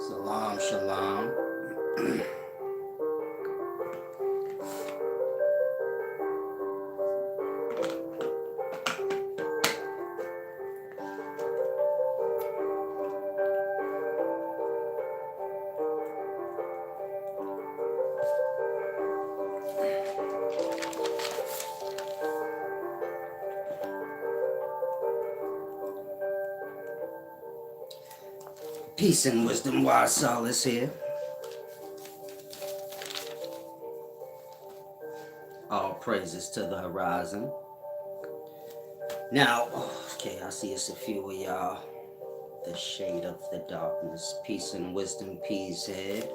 Salam, shalom. Peace and wisdom, wise solace here. All praises to the horizon. Now, okay, I see it's a few of y'all. The shade of the darkness. Peace and wisdom, peace head.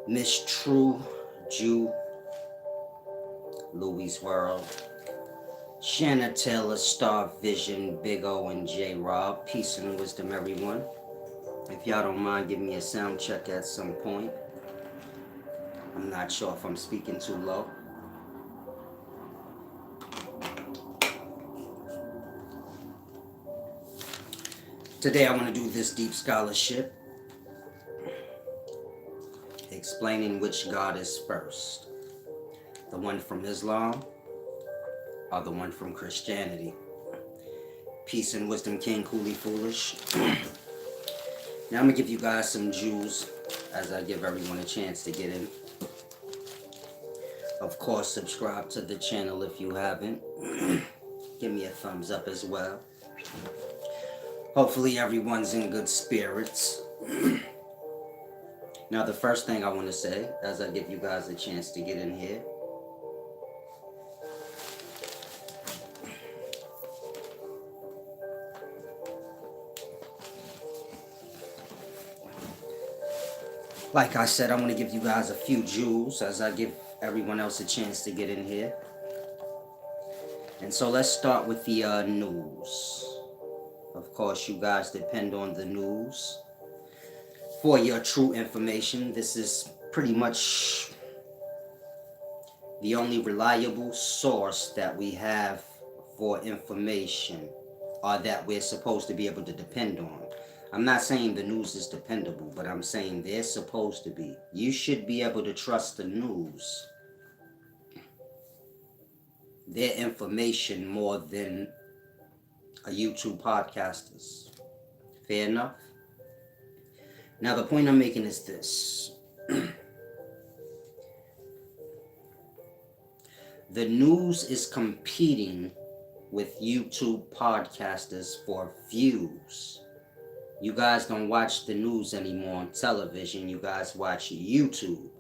Miss True, Jew, Louis World. Shanna Taylor, Star Vision, Big O, and J Rob. Peace and wisdom, everyone. If y'all don't mind, give me a sound check at some point. I'm not sure if I'm speaking too low. Today I want to do this deep scholarship, explaining which God is first. The one from Islam or the one from Christianity. Peace and wisdom, King Cooley Foolish. Now I'm going to give you guys some Jews as I give everyone a chance to get in. Of course, subscribe to the channel if you haven't. Give me a thumbs up as well. Hopefully everyone's in good spirits. Now the first thing I want to say, as I give you guys a chance to get in here, like I said, I want to give you guys a few jewels as I give everyone else a chance to get in here. And so let's start with the news. Of course, you guys depend on the news for your true information. This is pretty much the only reliable source that we have for information, or that we're supposed to be able to depend on. I'm not saying the news is dependable, but I'm saying they're supposed to be. You should be able to trust the news, their information, more than a YouTube podcasters. Fair enough? Now the point I'm making is this. The news is competing with YouTube podcasters for views. You guys don't watch the news anymore on television. You guys watch YouTube.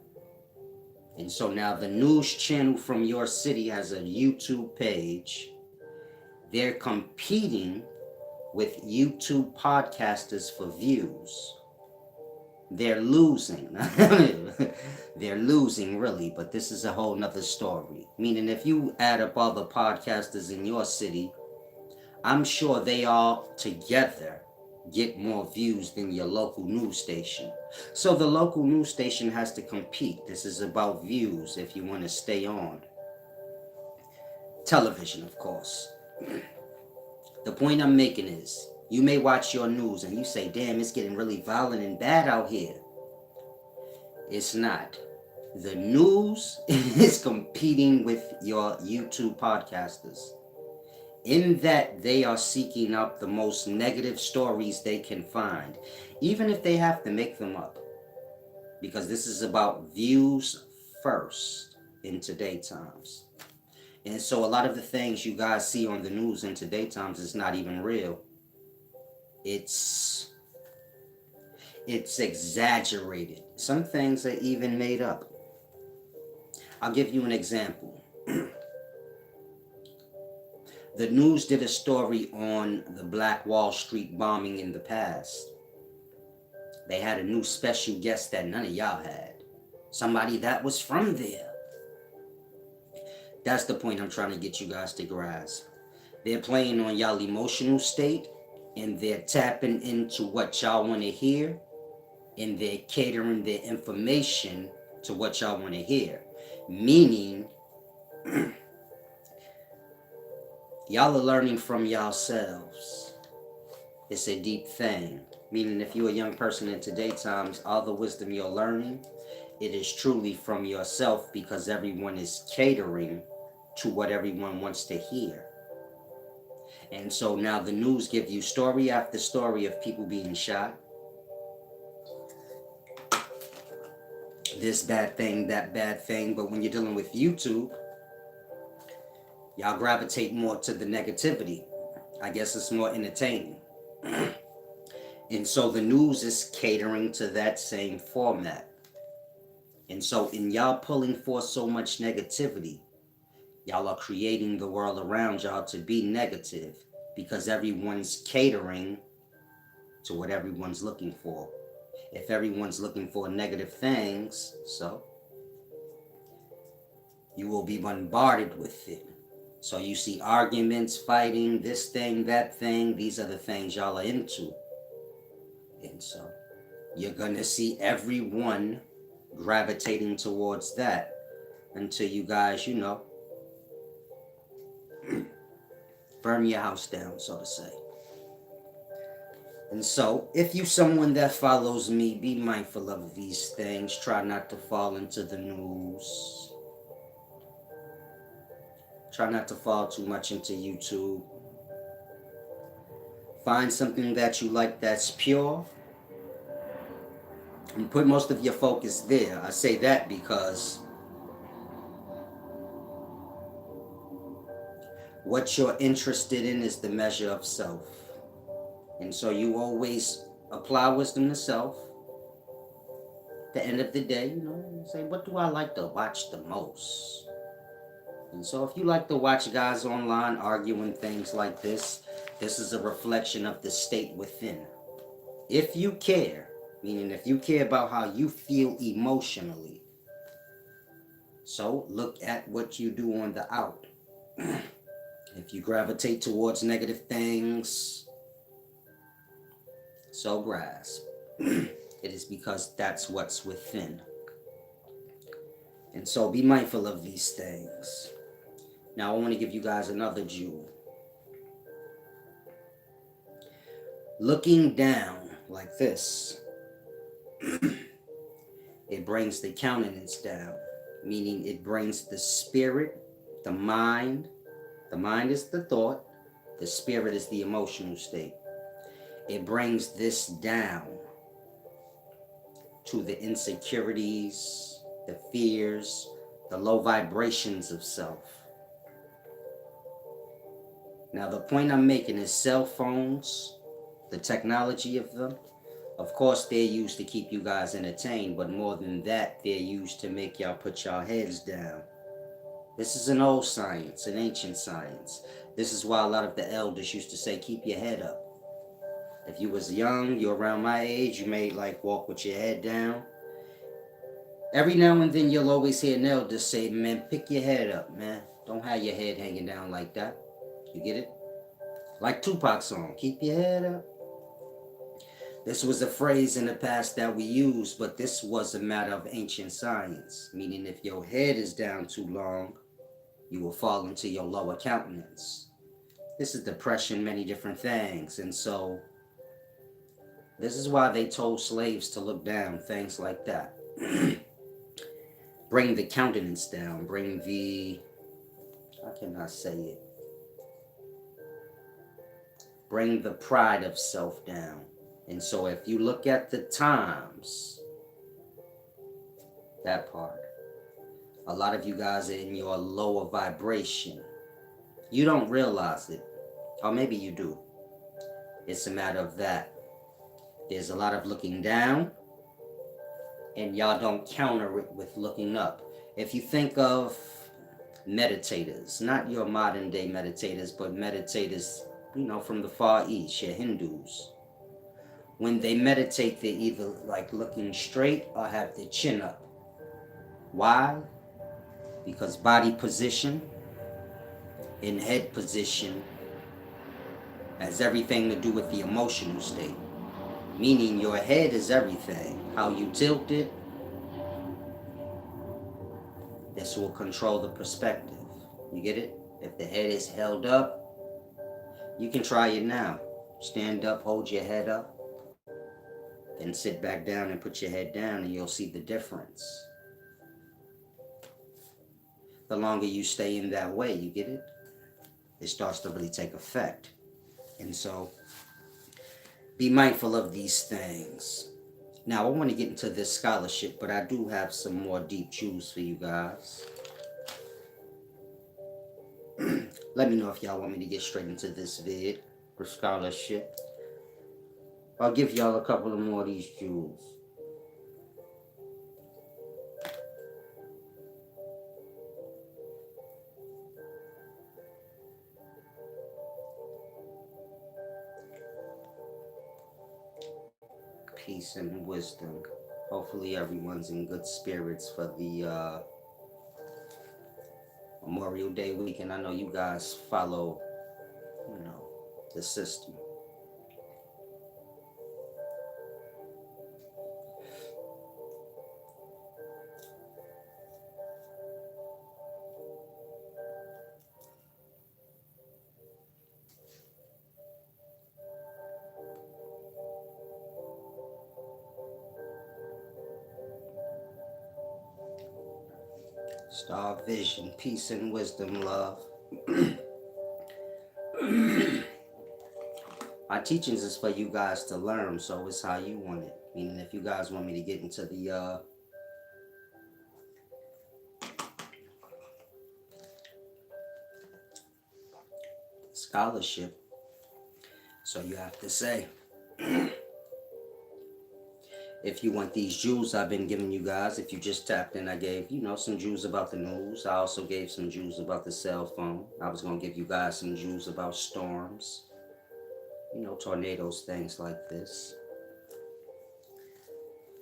And so now the news channel from your city has a YouTube page. They're competing with YouTube podcasters for views. They're losing. They're losing, really, but this is a whole nother story. Meaning, if you add up all the podcasters in your city, I'm sure they all together get more views than your local news station. So the local news station has to compete. This is about views if you want to stay on television, of course. The point I'm making is, you may watch your news and you say, damn, it's getting really violent and bad out here. It's not. The news is competing with your YouTube podcasters, in that they are seeking out the most negative stories they can find, even if they have to make them up. Because this is about views first in today's times. And so a lot of the things you guys see on the news in today's times is not even real. It's exaggerated. Some things are even made up. I'll give you an example. The news did a story on the Black Wall Street bombing in the past. They had a new special guest that none of y'all had. Somebody that was from there. That's the point I'm trying to get you guys to grasp. They're playing on y'all emotional state, and they're tapping into what y'all want to hear, and they're catering their information to what y'all want to hear. Meaning, y'all are learning from yourselves. It's a deep thing. Meaning if you're a young person in today's times, all the wisdom you're learning, it is truly from yourself, because everyone is catering to what everyone wants to hear. And so now the news give you story after story of people being shot. This bad thing, that bad thing. But when you're dealing with YouTube, y'all gravitate more to the negativity. I guess it's more entertaining. And so the news is catering to that same format. And so in y'all pulling forth so much negativity, y'all are creating the world around y'all to be negative, because everyone's catering to what everyone's looking for. If everyone's looking for negative things, so you will be bombarded with it. So you see arguments, fighting, this thing, that thing. These are the things y'all are into. And so you're going to see everyone gravitating towards that until you guys, burn your house down, so to say. And so, if you someone that follows me, be mindful of these things. Try not to fall into the news. Try not to fall too much into YouTube. Find something that you like that's pure, and put most of your focus there. I say that because what you're interested in is the measure of self. And so you always apply wisdom to self. At the end of the day, say, what do I like to watch the most? And so if you like to watch guys online arguing things like this is a reflection of the state within. If you care, meaning if you care about how you feel emotionally, so look at what you do on the out. If you gravitate towards negative things, so grasp. It is because that's what's within. And so be mindful of these things. Now I want to give you guys another jewel. Looking down like this, it brings the countenance down, meaning it brings the spirit, the mind. The mind is the thought, the spirit is the emotional state. It brings this down to the insecurities, the fears, the low vibrations of self. Now the point I'm making is cell phones, the technology of them, of course they're used to keep you guys entertained, but more than that, they're used to make y'all put y'all heads down. This is an old science, an ancient science. This is why a lot of the elders used to say, keep your head up. If you was young, you're around my age, you may walk with your head down. Every now and then you'll always hear an elder say, man, pick your head up, man. Don't have your head hanging down like that. You get it? Like Tupac's song, keep your head up. This was a phrase in the past that we used, but this was a matter of ancient science. Meaning if your head is down too long, you will fall into your lower countenance. This is depression, many different things. And so this is why they told slaves to look down, things like that. Bring the countenance down, bring the, how can I say it? Bring the pride of self down. And so if you look at the times, that part, a lot of you guys are in your lower vibration. You don't realize it, or maybe you do. It's a matter of that. There's a lot of looking down, and y'all don't counter it with looking up. If you think of meditators, not your modern day meditators, but meditators, from the Far East, your Hindus. When they meditate, they're either looking straight or have their chin up. Why? Because body position and head position has everything to do with the emotional state. Meaning your head is everything. How you tilt it, this will control the perspective. You get it? If the head is held up, you can try it now. Stand up, hold your head up, then sit back down and put your head down, and you'll see the difference. The longer you stay in that way, you get it? It starts to really take effect. And so, be mindful of these things. Now, I want to get into this scholarship, but I do have some more deep truths for you guys. Let me know if y'all want me to get straight into this vid for scholarship. I'll give y'all a couple of more of these jewels. Peace and wisdom. Hopefully everyone's in good spirits for the Memorial Day weekend. I know you guys follow, the system. Star vision, peace and wisdom, love. My teachings is for you guys to learn, so it's how you want it. Meaning, if you guys want me to get into the scholarship, so you have to say. If you want these jewels I've been giving you guys, if you just tapped in, I gave, some jewels about the news. I also gave some jewels about the cell phone. I was going to give you guys some jewels about storms, tornadoes, things like this.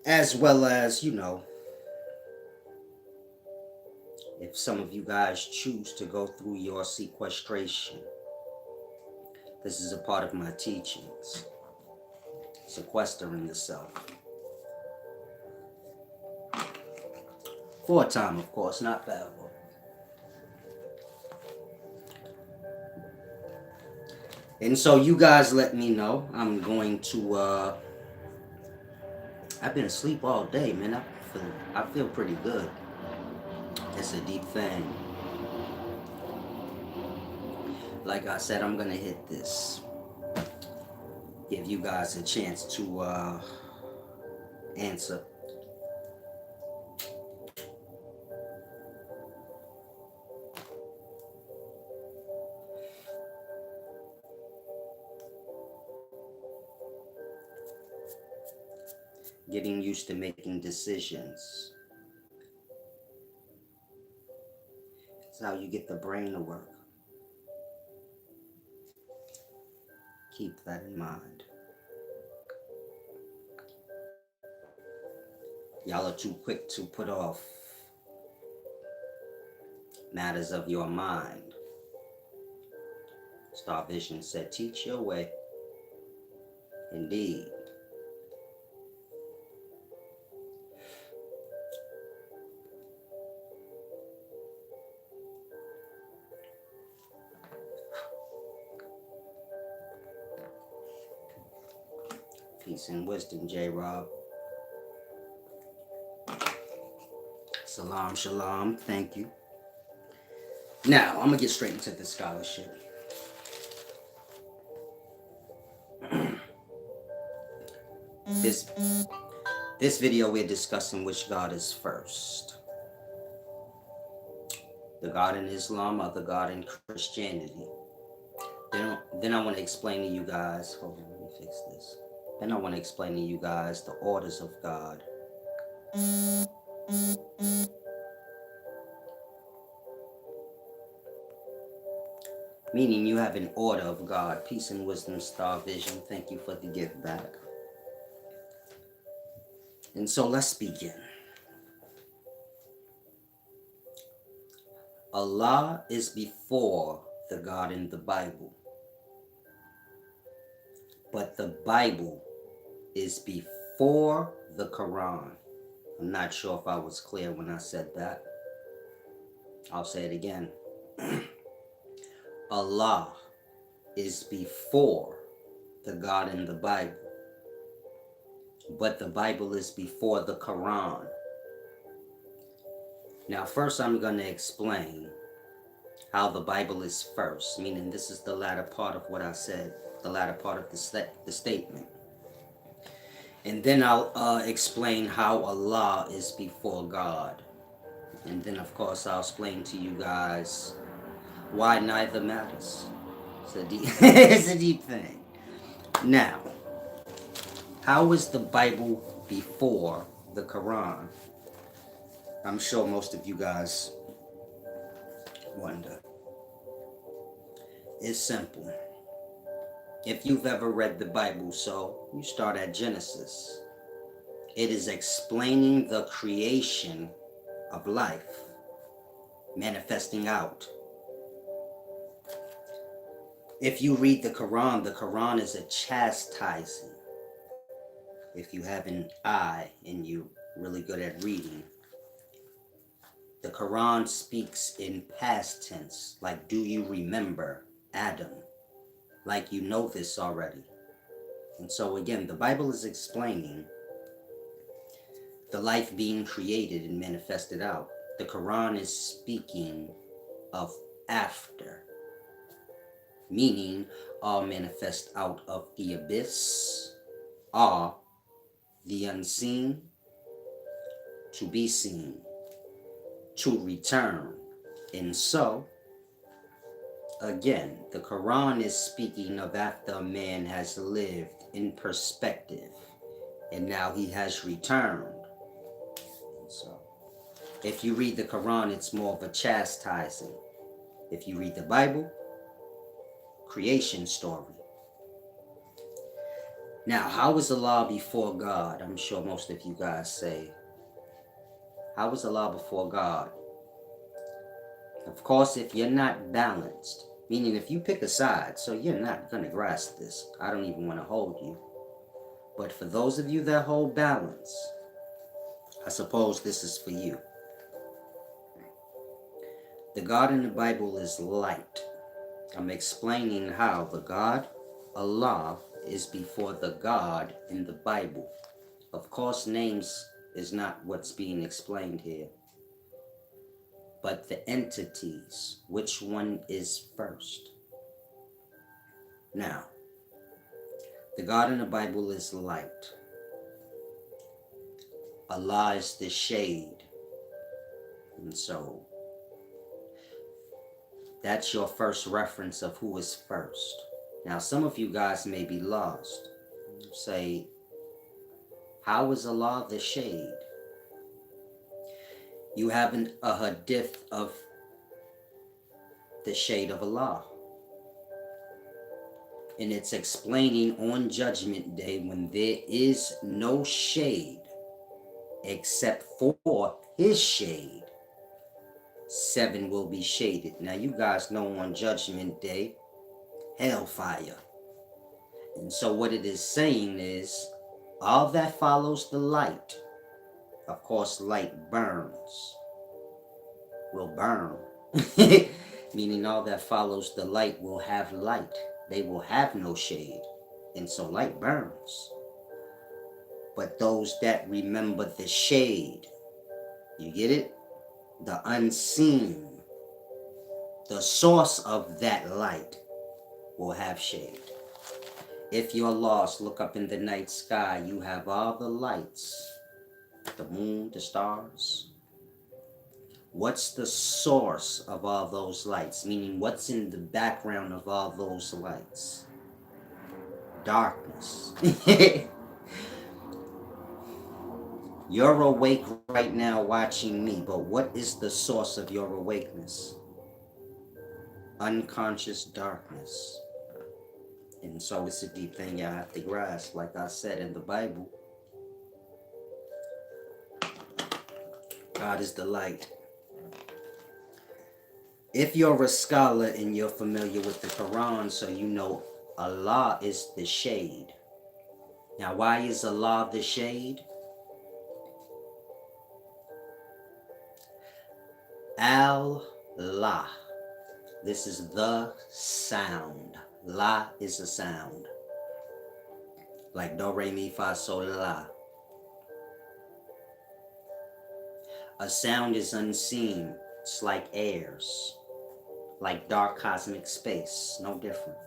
As well as, if some of you guys choose to go through your sequestration, this is a part of my teachings. Sequestering the self. For a time, of course, not forever. And so you guys let me know. I'm going to, I've been asleep all day, man. I feel pretty good. It's a deep thing. Like I said, I'm going to hit this. Give you guys a chance to answer. Getting used to making decisions. It's how you get the brain to work. Keep that in mind. Y'all are too quick to put off matters of your mind. Star Vision said, teach your way. Indeed. Peace and wisdom, J-Rob. Salam, shalom. Thank you. Now, I'm going to get straight into the scholarship. This video, we're discussing which God is first. The God in Islam or the God in Christianity. Then I want to explain to you guys, hold on, let me fix this. Then I want to explain to you guys the orders of God. Meaning you have an order of God. Peace and wisdom, Star Vision. Thank you for the gift back. And so let's begin. Allah is before the God in the Bible. But the Bible is before the Quran. I'm not sure if I was clear when I said that. I'll say it again. Allah is before the God in the Bible. But the Bible is before the Quran. Now, first I'm going to explain how the Bible is first, meaning this is the latter part of what I said, the latter part of the statement. And then I'll explain how Allah is before God. And then, of course, I'll explain to you guys why neither matters. It's a deep, it's a deep thing. Now, how is the Bible before the Quran? I'm sure most of you guys wonder. It's simple. If you've ever read the Bible, so you start at Genesis. It is explaining the creation of life, manifesting out. If you read the Quran is a chastising. If you have an eye and you're really good at reading, the Quran speaks in past tense, like do you remember Adam? Like you know this already. And so again, the Bible is explaining the life being created and manifested out. The Quran is speaking of after, meaning all manifest out of the abyss, are the unseen, to be seen, to return. And so, again, the Quran is speaking of after a man has lived in perspective, and now he has returned. And so, if you read the Quran, it's more of a chastising. If you read the Bible, creation story. Now, how is Allah before God? I'm sure most of you guys say, how is Allah before God? Of course, if you're not balanced, meaning if you pick a side, so you're not going to grasp this. I don't even want to hold you. But for those of you that hold balance, I suppose this is for you. The God in the Bible is light. I'm explaining how the God, Allah, is before the God in the Bible. Of course, names is not what's being explained here, but the entities, which one is first. Now, the God in the Bible is light. Allah is the shade. And so, that's your first reference of who is first. Now, some of you guys may be lost. Say, how is Allah the shade? You have a hadith of the shade of Allah. And it's explaining on Judgment Day when there is no shade except for His shade, 7 will be shaded. Now you guys know on Judgment Day, hellfire. And so what it is saying is, all that follows the light, of course light burns, will burn. Meaning all that follows the light will have light. They will have no shade. And so light burns. But those that remember the shade, you get it? The unseen, the source of that light will have shade. If you're lost, look up in the night sky. You have all the lights, the moon, the stars. What's the source of all those lights? Meaning, what's in the background of all those lights? Darkness. You're awake right now watching me, but what is the source of your awakeness? Unconscious darkness. And so it's a deep thing you have to grasp. Like I said in the Bible, God is the light. If you're a scholar and you're familiar with the Quran, so you know Allah is the shade. Now, why is Allah the shade? Allah. This is the sound. La is a sound. like do, re, mi, fa, sol, la. A sound is unseen. It's like airs, like dark cosmic space, no different.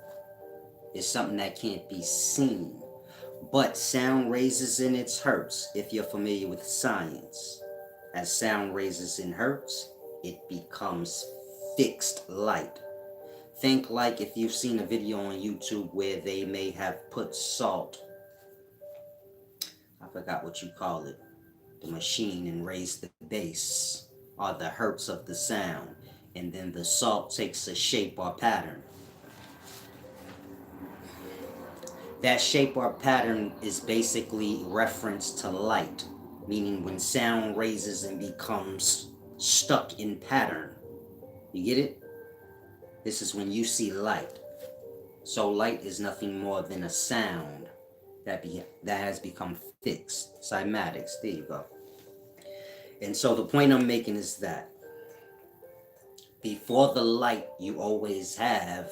It's something that can't be seen. But sound raises in its hertz, if you're familiar with science. As sound raises in hertz, it becomes fixed light. Think like if you've seen a video on YouTube where they may have put salt, I forgot what you call it, the machine, and raised the bass or the hertz of the sound, and then the salt takes a shape or pattern. That shape or pattern is basically reference to light, meaning when sound raises and becomes stuck in pattern. You get it? This is when you see light. So light is nothing more than a sound that has become fixed. Cymatics, there you go. And so the point I'm making is that before the light, you always have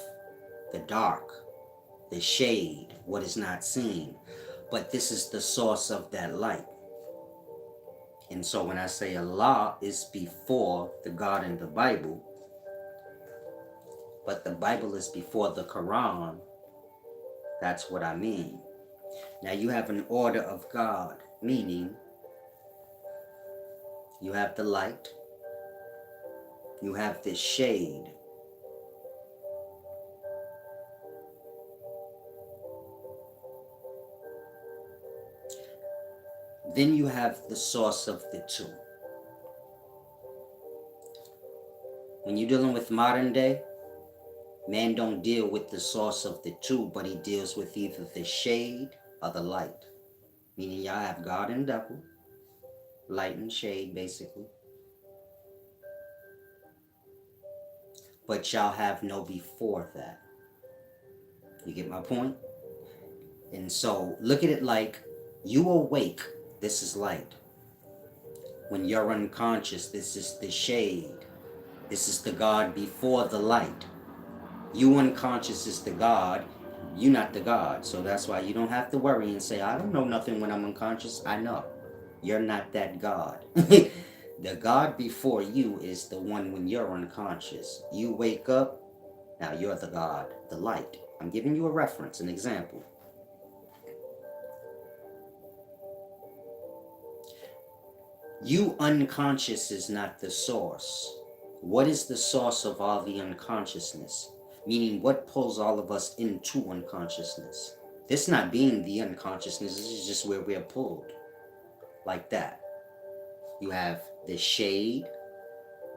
the dark, the shade, what is not seen. But this is the source of that light. And so when I say Allah is before the God in the Bible, but the Bible is before the Quran, that's what I mean. Now you have an order of God, meaning you have the light, you have the shade, then you have the source of the two. When you're dealing with modern day, man don't deal with the source of the two, but he deals with either the shade or the light. Meaning y'all have God and devil, light and shade basically. But y'all have no before that. You get my point? And so look at it like you awake, this is light. When you're unconscious, this is the shade. This is the God before the light. You unconscious is the God, you not the God. So that's why you don't have to worry and say, I don't know nothing when I'm unconscious. I know. You're not that God. The God before you is the one when you're unconscious. You wake up, now you're the God, the light. I'm giving you a reference, an example. You unconscious is not the source. What is the source of all the unconsciousness? Meaning what pulls all of us into unconsciousness? This not being the unconsciousness, this is just where we're pulled. Like that. You have the shade,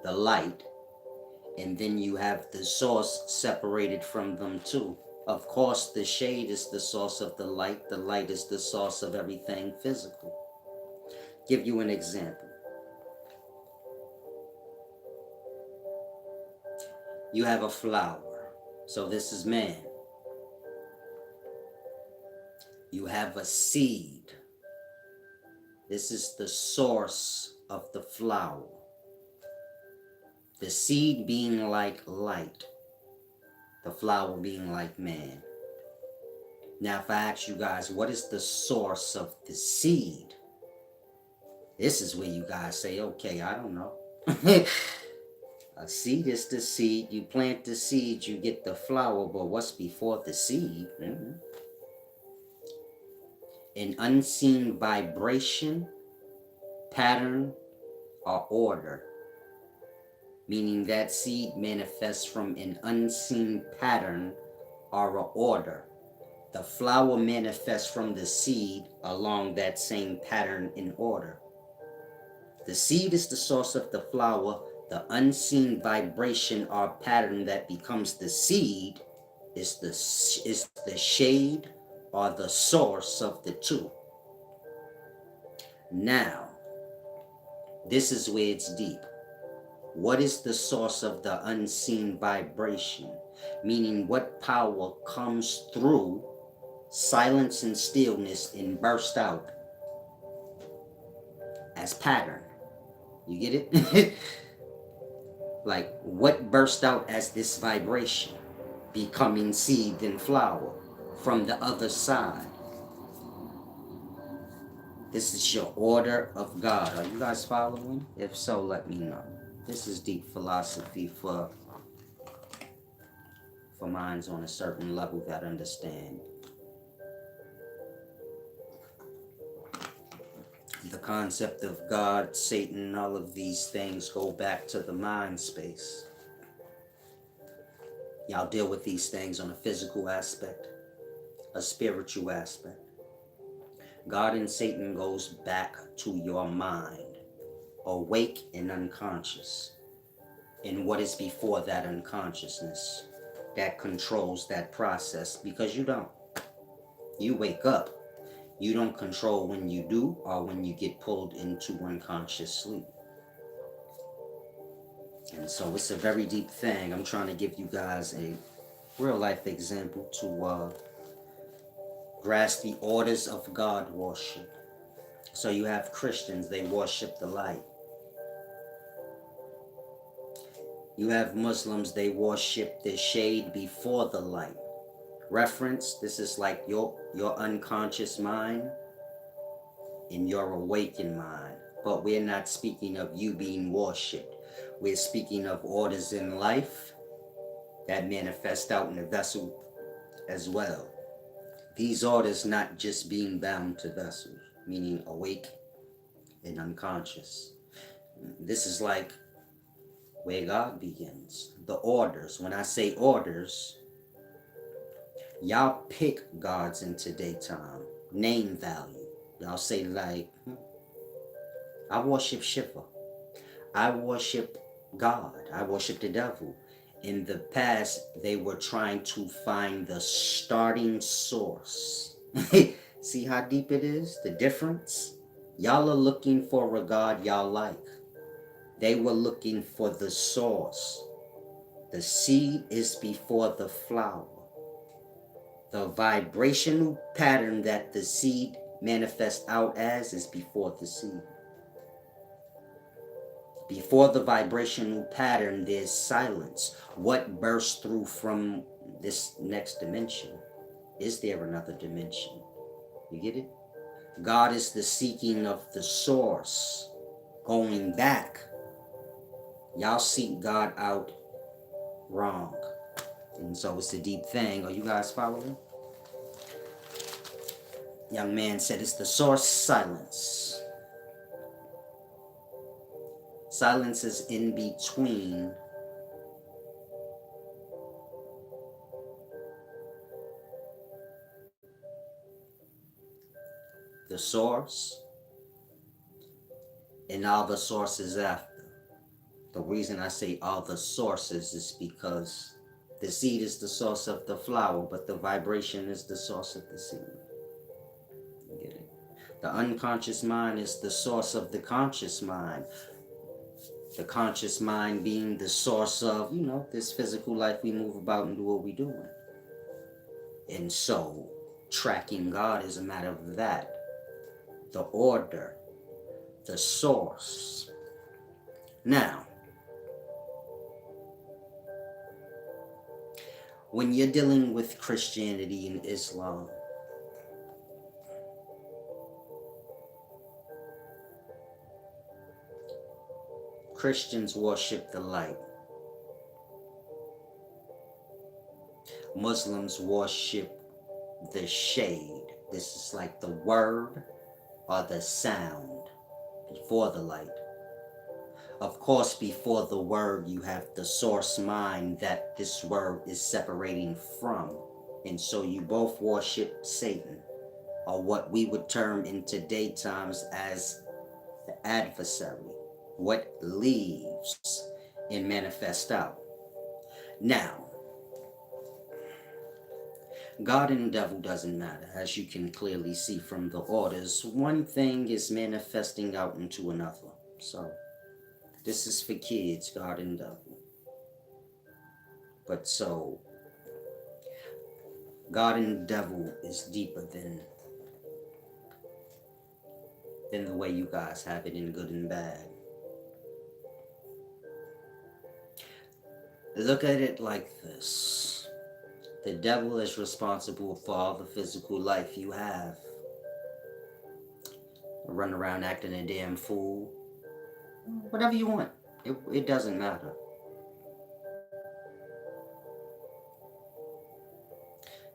the light, and then you have the source separated from them too. Of course, the shade is the source of the light is the source of everything physical. Give you an example. You have a flower. So this is man. You have a seed. This is the source of the flower. The seed being like light. The flower being like man. Now if I ask you guys, what is the source of the seed? This is where you guys say, okay, I don't know. A seed is the seed. You plant the seed, you get the flower, but what's before the seed? An unseen vibration, pattern, or order. Meaning that seed manifests from an unseen pattern or an order. The flower manifests from the seed along that same pattern and order. The seed is the source of the flower. The unseen vibration or pattern that becomes the seed is the shade or the source of the two. Now, this is where it's deep. What is the source of the unseen vibration? Meaning what power comes through silence and stillness and burst out as pattern. You get it? Like what burst out as this vibration, becoming seed and flower from the other side. This is your order of God. Are you guys following? If so, let me know. This is deep philosophy for minds on a certain level that understand the concept of God, Satan, all of these things go back to the mind space. Y'all deal with these things on a physical aspect, a spiritual aspect. God and Satan goes back to your mind, awake and unconscious, and what is before that unconsciousness that controls that process, because you don't. You wake up. You don't control when you do or when you get pulled into unconscious sleep. And so it's a very deep thing. I'm trying to give you guys a real life example to grasp the orders of God worship. So you have Christians, they worship the light. You have Muslims, they worship the shade before the light. Reference, this is like your unconscious mind and your awakened mind. But we're not speaking of you being worshipped. We're speaking of orders in life that manifest out in the vessel as well. These orders not just being bound to vessels, meaning awake and unconscious. This is like where God begins. The orders. When I say orders, y'all pick gods into daytime. Name value. Y'all say like, I worship Shiva. I worship God. I worship the devil. In the past, they were trying to find the starting source. See how deep it is? The difference? Y'all are looking for a God y'all like. They were looking for the source. The seed is before the flower. The vibrational pattern that the seed manifests out as is before the seed. Before the vibrational pattern, there's silence. What bursts through from this next dimension? Is there another dimension? You get it? God is the seeking of the source. Going back. Y'all seek God out wrong. And so it's a deep thing. Are you guys following? Young man said it's the source silence. Silence is in between the source and all the sources after. The reason I say all the sources is because the seed is the source of the flower, but the vibration is the source of the seed. You get it? The unconscious mind is the source of the conscious mind. The conscious mind being the source of, this physical life we move about and do what we do. And so, tracking God is a matter of that. The order, the source. Now, when you're dealing with Christianity and Islam, Christians worship the light. Muslims worship the shade. This is like the word or the sound before the light. Of course, before the word, you have the source mind that this word is separating from. And so you both worship Satan, or what we would term in today's times as the adversary, what leaves and manifests out. Now, God and devil doesn't matter, as you can clearly see from the orders. One thing is manifesting out into another. So, this is for kids, God and devil. But so, God and devil is deeper than the way you guys have it in good and bad. Look at it like this. The devil is responsible for all the physical life you have. run around acting a damn fool. Whatever you want. It doesn't matter.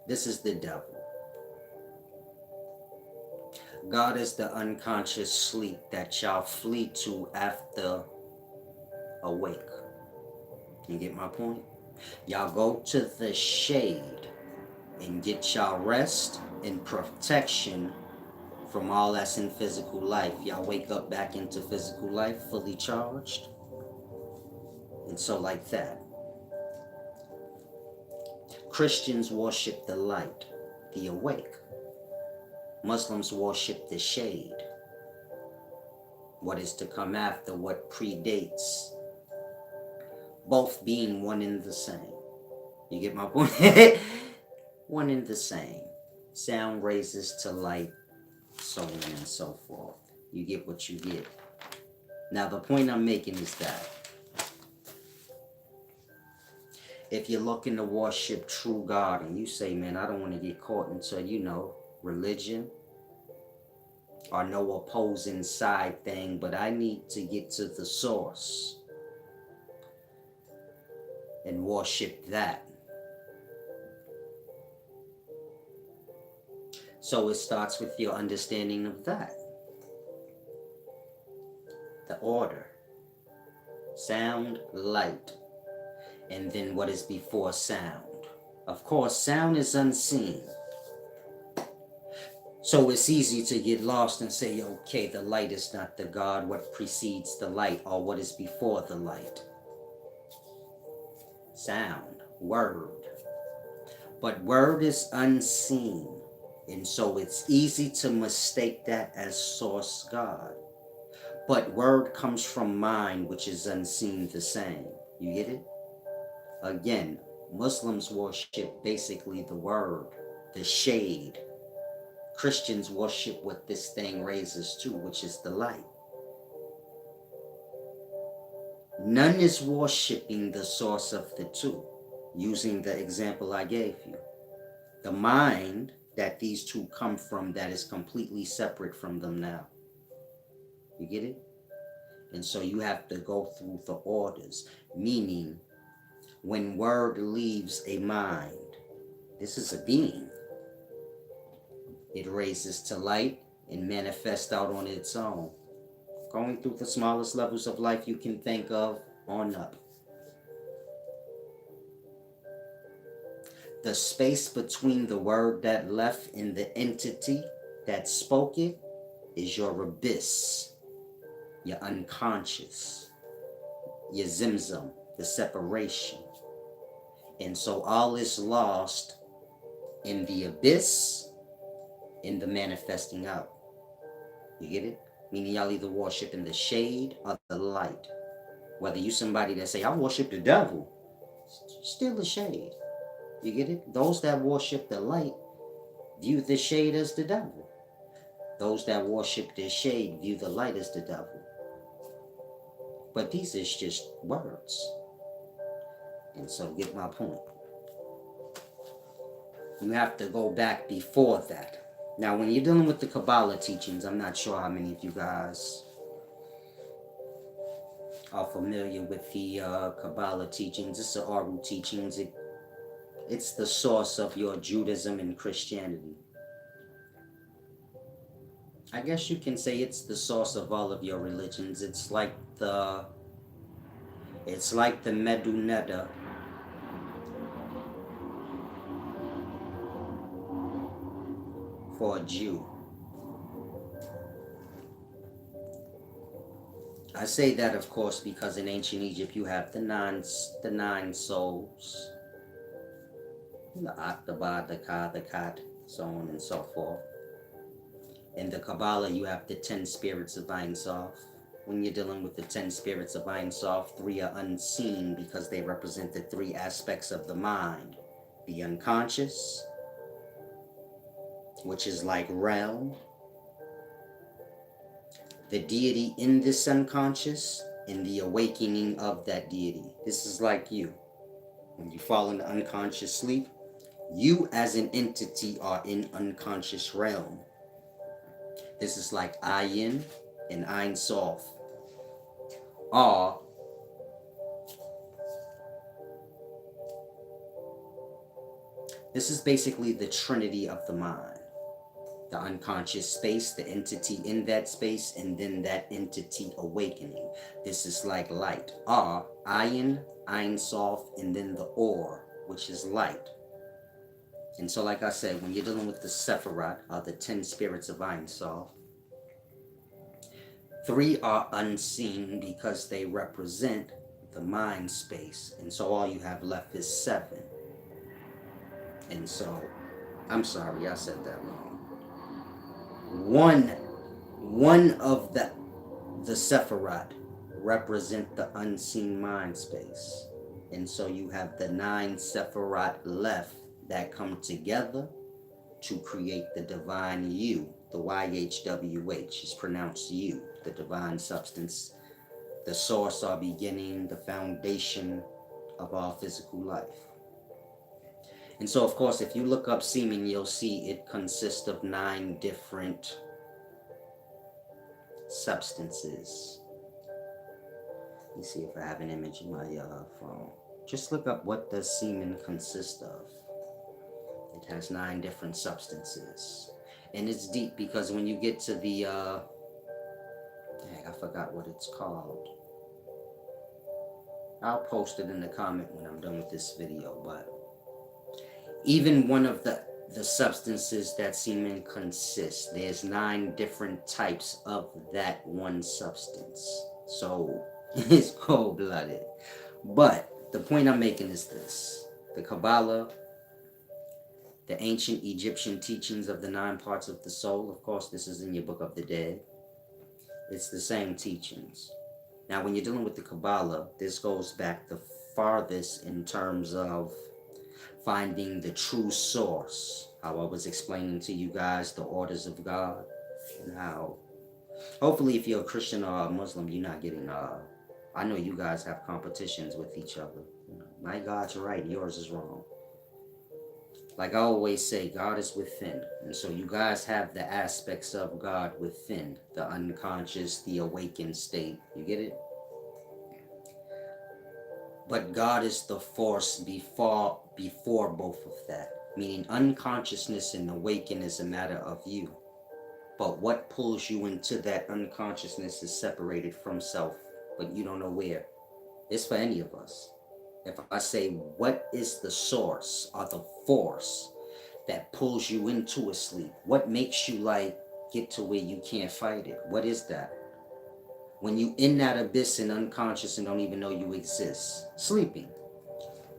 This is the devil. God is the unconscious sleep that y'all flee to after awake. You get my point? Y'all go to the shade and get y'all rest and protection from all that's in physical life. Y'all wake up back into physical life fully charged. And so like that. Christians worship the light, the awake. Muslims worship the shade, what is to come after, what predates, both being one and the same. You get my point? One and the same. Sound raises to light, so on and so forth. You get what you get. Now the point I'm making is that if you're looking to worship true God and you say, man, I don't want to get caught into, religion or no opposing side thing, but I need to get to the source and worship that. So it starts with your understanding of that. The order, sound, light, and then what is before sound. Of course, sound is unseen. So it's easy to get lost and say, okay, the light is not the God. What precedes the light or what is before the light? Sound, word. But word is unseen. And so it's easy to mistake that as source God. But word comes from mind, which is unseen the same. You get it? Again, Muslims worship basically the word, the shade. Christians worship what this thing raises to, which is the light. None is worshiping the source of the two, using the example I gave you. The mind that these two come from that is completely separate from them now. You get it? And so you have to go through the orders, meaning when word leaves a mind, this is a being. It raises to light and manifests out on its own, going through the smallest levels of life you can think of on up. The space between the word that left and the entity that spoke it is your abyss, your unconscious, your zimzum, the separation. And so all is lost in the abyss, in the manifesting out. You get it? Meaning y'all either worship in the shade or the light. Whether you somebody that say, I worship the devil, still the shade. You get it? Those that worship the light view the shade as the devil. Those that worship the shade view the light as the devil. But these is just words. And so get my point. You have to go back before that. Now, when you're dealing with the Kabbalah teachings, I'm not sure how many of you guys are familiar with the Kabbalah teachings. It's the oral teachings. It's the source of your Judaism and Christianity. I guess you can say it's the source of all of your religions. It's like the Meduneda for a Jew. I say that, of course, because in ancient Egypt you have the nine souls, the Akhtaba, the Ka, the Kat, so on and so forth. In the Kabbalah, you have the 10 spirits of Ein Sof. When you're dealing with the 10 spirits of Ein Sof, 3 are unseen because they represent the 3 aspects of the mind. The unconscious, which is like realm, the deity in this unconscious, and the awakening of that deity. This is like you. When you fall into unconscious sleep, you as an entity are in unconscious realm. This is like Ayin and Ein Sof. Are this is basically the trinity of the mind. The unconscious space, the entity in that space, and then that entity awakening. This is like light. Ayin, Ein Sof, and then the Or, which is light. And so, like I said, when you're dealing with the Sephirat, or the 10 spirits of Ein Sof, 3 are unseen because they represent the mind space. And so all you have left is 7. And so, I'm sorry, I said that wrong. One of the Sephirat represent the unseen mind space. And so you have the 9 Sephirat left that come together to create the divine you. The YHWH is pronounced you, the divine substance, the source, our beginning, the foundation of our physical life. And so, of course, if you look up semen, you'll see it consists of 9 different substances. Let me see if I have an image in my phone. Just look up what does semen consist of. It has 9 different substances. And it's deep because when you get to the, I forgot what it's called. I'll post it in the comment when I'm done with this video, but even one of the substances that semen consists, there's 9 different types of that one substance. So it's cold-blooded. But the point I'm making is this. The Kabbalah, the ancient Egyptian teachings of the 9 parts of the soul, of course, this is in your Book of the Dead. It's the same teachings. Now, when you're dealing with the Kabbalah, this goes back the farthest in terms of finding the true source. How I was explaining to you guys the orders of God, and how hopefully if you're a Christian or a Muslim, you're not getting I know you guys have competitions with each other. My God's right, yours is wrong. Like I always say, God is within. And so you guys have the aspects of God within, the unconscious, the awakened state. You get it? But God is the force before both of that. Meaning unconsciousness and awaken is a matter of you. But what pulls you into that unconsciousness is separated from self, but you don't know where. It's for any of us. If I say, what is the source or the force that pulls you into a sleep? What makes you like get to where you can't fight it? What is that? When you in that abyss and unconscious and don't even know you exist, sleeping,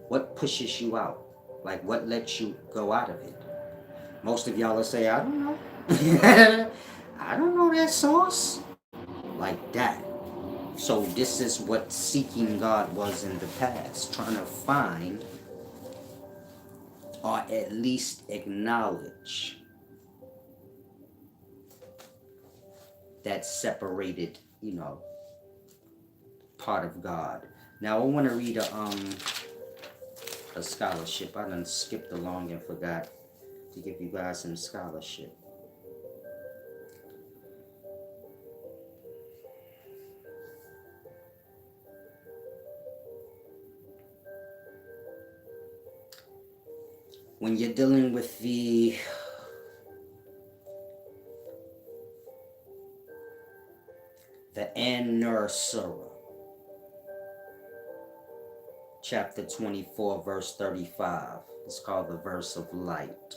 what pushes you out? Like what lets you go out of it? Most of y'all will say, I don't know. I don't know that source. Like that. So this is what seeking God was in the past, trying to find or at least acknowledge that separated, part of God. Now I want to read a scholarship. I done skipped along and forgot to give you guys some scholarship. When you're dealing with the An-Nur-Surah, chapter 24, verse 35. It's called the verse of light.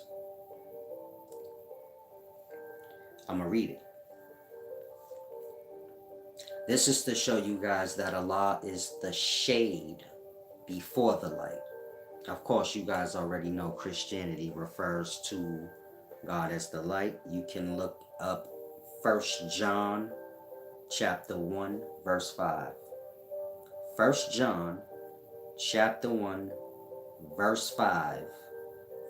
I'm going to read it. This is to show you guys that Allah is the shade before the light. Of course, you guys already know Christianity refers to God as the light. You can look up 1 John chapter 1, verse 5. 1 John chapter 1, verse 5,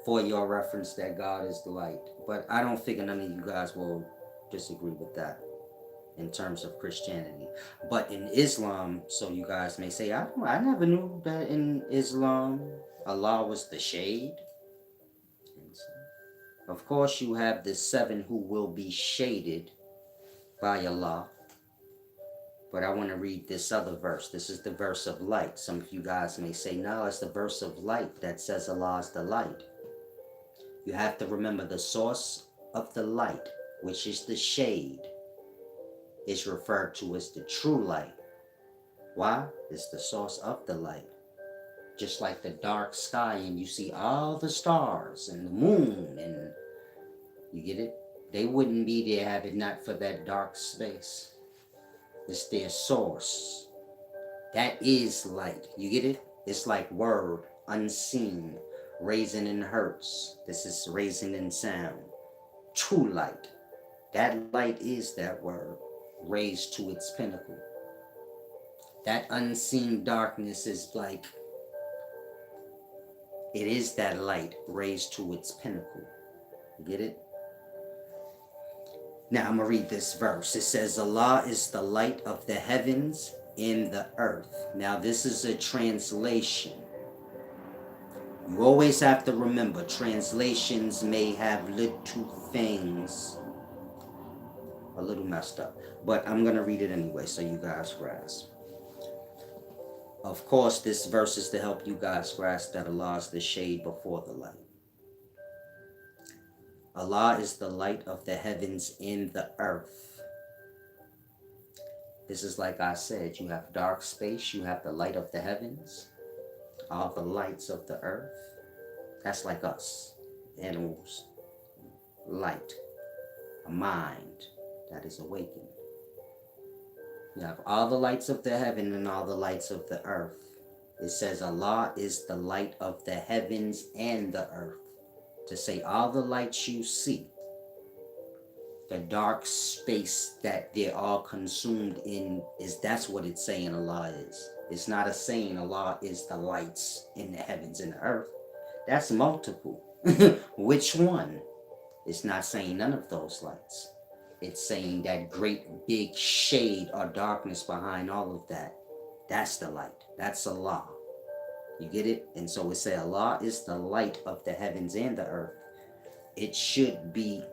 for your reference that God is the light. But I don't figure none of you guys will disagree with that in terms of Christianity. But in Islam, so you guys may say, I never knew that in Islam Allah was the shade. Of course, you have the 7 who will be shaded by Allah. But I want to read this other verse. This is the verse of light. Some of you guys may say, no, it's the verse of light that says Allah is the light. You have to remember the source of the light, which is the shade, is referred to as the true light. Why? It's the source of the light. Just like the dark sky and you see all the stars and the moon, and you get it? They wouldn't be there had it not for that dark space. It's their source. That is light. You get it? It's like word, unseen, raising in hertz. This is raising in sound. True light. That light is that word, raised to its pinnacle. That unseen darkness is like, it is that light raised to its pinnacle. You get it? Now I'm going to read this verse. It says, Allah is the light of the heavens and the earth. Now this is a translation. You always have to remember, translations may have little things a little messed up. But I'm going to read it anyway so you guys grasp. Of course, this verse is to help you guys grasp that Allah is the shade before the light. Allah is the light of the heavens and the earth. This is like I said, you have dark space, you have the light of the heavens, all the lights of the earth. That's like us, animals, light, a mind that is awakened. You have all the lights of the heaven and all the lights of the earth. It says Allah is the light of the heavens and the earth. To say all the lights you see, the dark space that they're all consumed in, that's what it's saying Allah is. It's not a saying Allah is the lights in the heavens and the earth. That's multiple. Which one? It's not saying none of those lights. It's saying that great big shade or darkness behind all of that. That's the light. That's Allah. You get it? And so we say Allah is the light of the heavens and the earth. It should be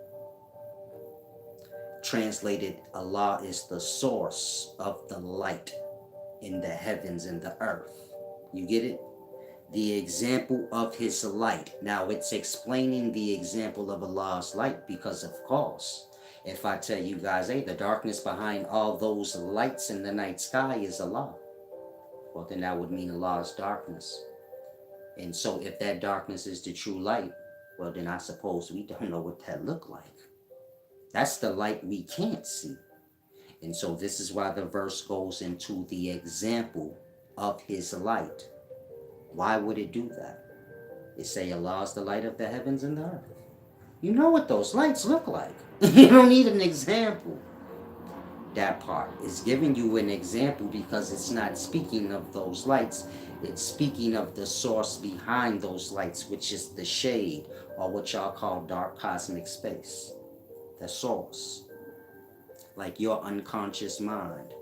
translated, Allah is the source of the light in the heavens and the earth. You get it? The example of his light. Now it's explaining the example of Allah's light because, of course, if I tell you guys, hey, the darkness behind all those lights in the night sky is Allah, well, then that would mean Allah's darkness. And so if that darkness is the true light, well, then I suppose we don't know what that look like. That's the light we can't see. And so this is why the verse goes into the example of his light. Why would it do that? It say Allah is the light of the heavens and the earth. You know what those lights look like. You don't need an example. That part is giving you an example because it's not speaking of those lights. It's speaking of the source behind those lights, which is the shade, or what y'all call dark cosmic space. The source. Like your unconscious mind.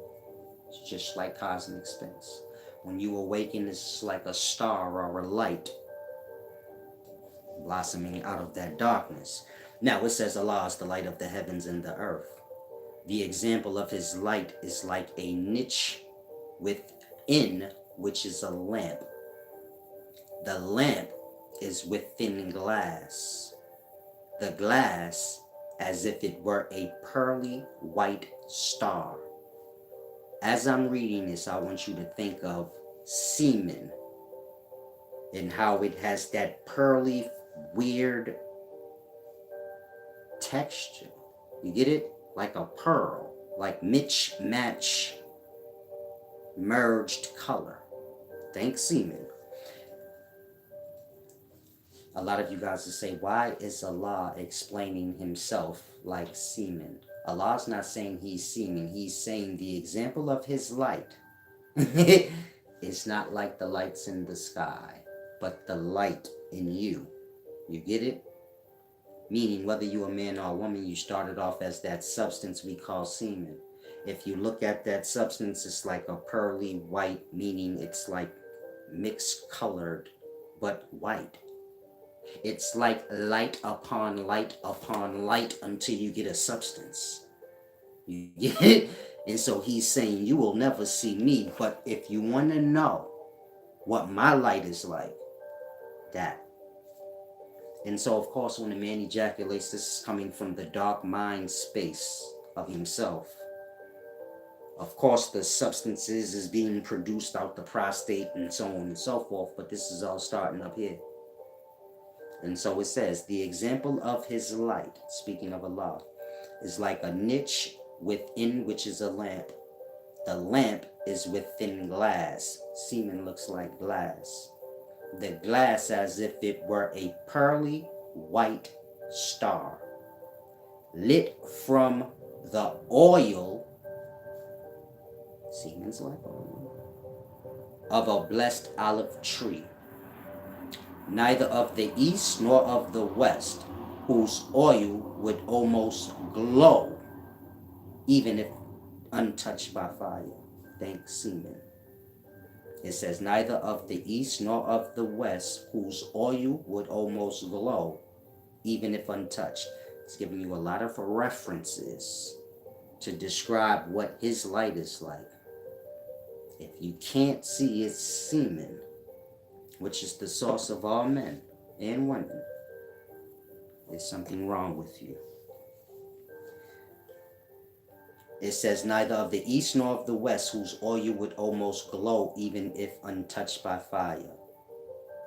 It's just like cosmic space. When you awaken, it's like a star or a light blossoming out of that darkness. Now it says Allah is the light of the heavens and the earth. The example of his light is like a niche within which is a lamp. The lamp is within glass. The glass as if it were a pearly white star. As I'm reading this, I want you to think of semen and how it has that pearly, weird texture. You get it? Like a pearl, like match, merged color. Think semen. A lot of you guys will say, why is Allah explaining himself like semen? Allah's not saying he's semen. He's saying the example of his light. It's not like the lights in the sky, but the light in you. You get it? Meaning whether you're a man or a woman, you started off as that substance we call semen. If you look at that substance, it's like a pearly white, meaning it's like mixed colored, but white. It's like light upon light upon light until you get a substance. You get it? And so he's saying, you will never see me, but if you want to know what my light is like, that. And so, of course, when a man ejaculates, this is coming from the dark mind space of himself. Of course, the substances is being produced out the prostate and so on and so forth, but this is all starting up here. And so it says, the example of his light, speaking of Allah, is like a niche within which is a lamp. The lamp is within glass. Semen looks like glass. The glass as if it were a pearly white star, lit from the oil, semen's like oil, of a blessed olive tree, neither of the east nor of the west, whose oil would almost glow, even if untouched by fire. Thank semen. It says, neither of the east nor of the west, whose oil would almost glow, even if untouched. It's giving you a lot of references to describe what his light is like. If you can't see his semen, which is the source of all men and women, there's something wrong with you. It says, neither of the east nor of the west, whose oil would almost glow, even if untouched by fire.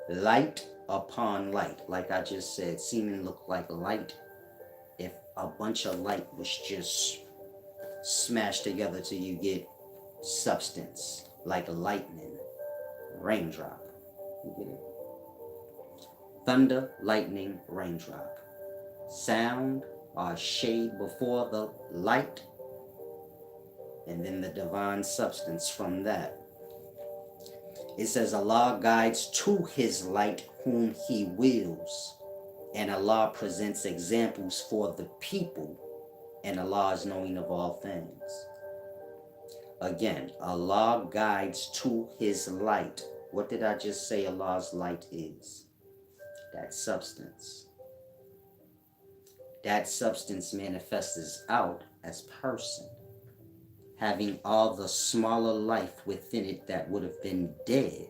Light upon light. Like I just said, semen looked like light. If a bunch of light was just smashed together till you get substance, like lightning, raindrop. You get it? Thunder, lightning, raindrop. Sound or shade before the light, and then the divine substance from that. It says Allah guides to his light whom he wills, and Allah presents examples for the people, and Allah is knowing of all things. Again, Allah guides to his light. What did I just say Allah's light is? That substance. That substance manifests out as person, having all the smaller life within it that would have been dead.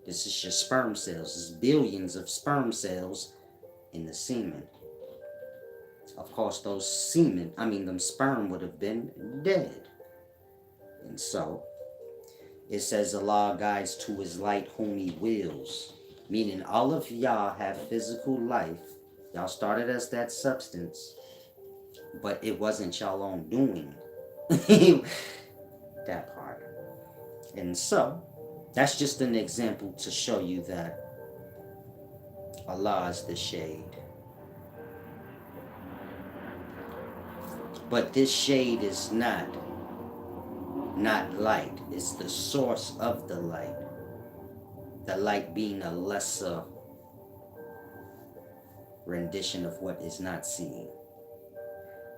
This is your sperm cells. There's billions of sperm cells in the semen. Of course, those them sperm would have been dead. And so, it says Allah guides to his light whom he wills. Meaning all of y'all have physical life. Y'all started as that substance, but it wasn't y'all own doing. That part. And so, that's just an example to show you that Allah is the shade. But this shade is not light. It's the source of the light. The light being a lesser rendition of what is not seen.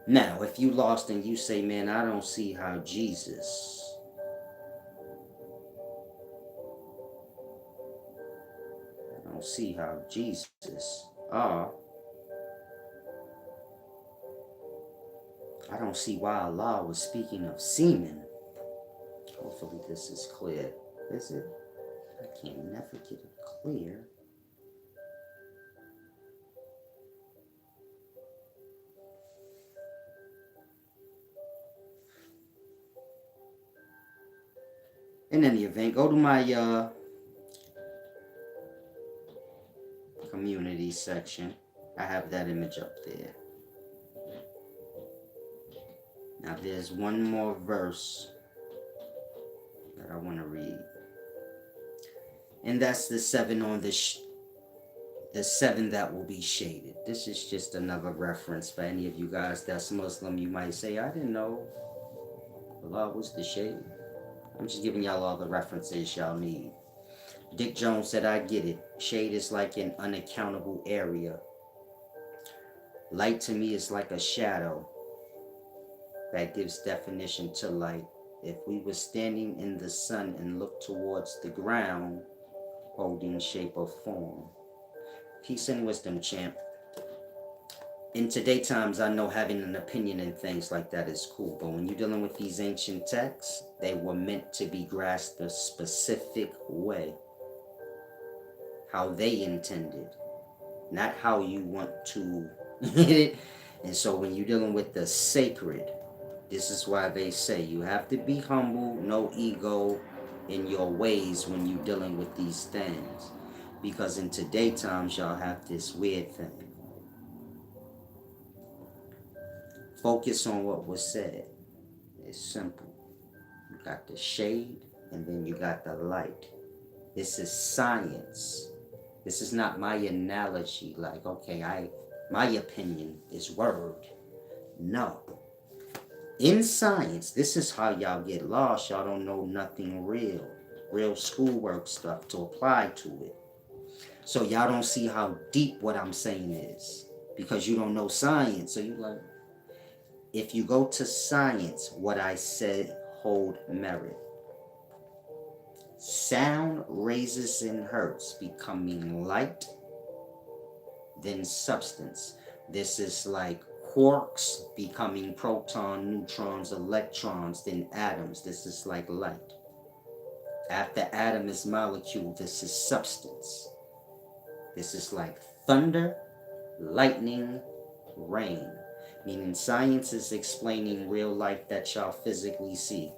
Now, if you lost and you say, man, I don't see how Jesus I don't see why Allah was speaking of semen. Hopefully this is clear. Is it? I can never get it clear. In any event, go to my community section. I have that image up there. Now there's one more verse that I want to read. And that's the 7 on the 7 that will be shaded. This is just another reference for any of you guys that's Muslim. You might say, I didn't know Allah was the shade. I'm just giving y'all all the references y'all need. Dick Jones said, I get it. Shade is like an unaccountable area. Light to me is like a shadow that gives definition to light. If we were standing in the sun and looked towards the ground, holding shape or form. Peace and wisdom, champ. in today's times, I know having an opinion and things like that is cool, but when you're dealing with these ancient texts, they were meant to be grasped a specific way, how they intended, not how you want to. And so when you're dealing with the sacred, this is why they say you have to be humble, no ego in your ways when you're dealing with these things. Because in today's times, y'all have this weird thing. Focus on what was said. It's simple. You got the shade and then you got the light. This is science. This is not my analogy, like, okay, my opinion is word. No. In science, this is how y'all get lost. Y'all don't know nothing real schoolwork stuff to apply to it. So y'all don't see how deep what I'm saying is, because you don't know science. So you like, if you go to science, what I said hold merit. Sound raises in hertz, becoming light, then substance. This is like quarks becoming proton, neutrons, electrons, then atoms. This is like light. After atom is molecule, this is substance. This is like thunder, lightning, rain. Meaning science is explaining real life that y'all physically see.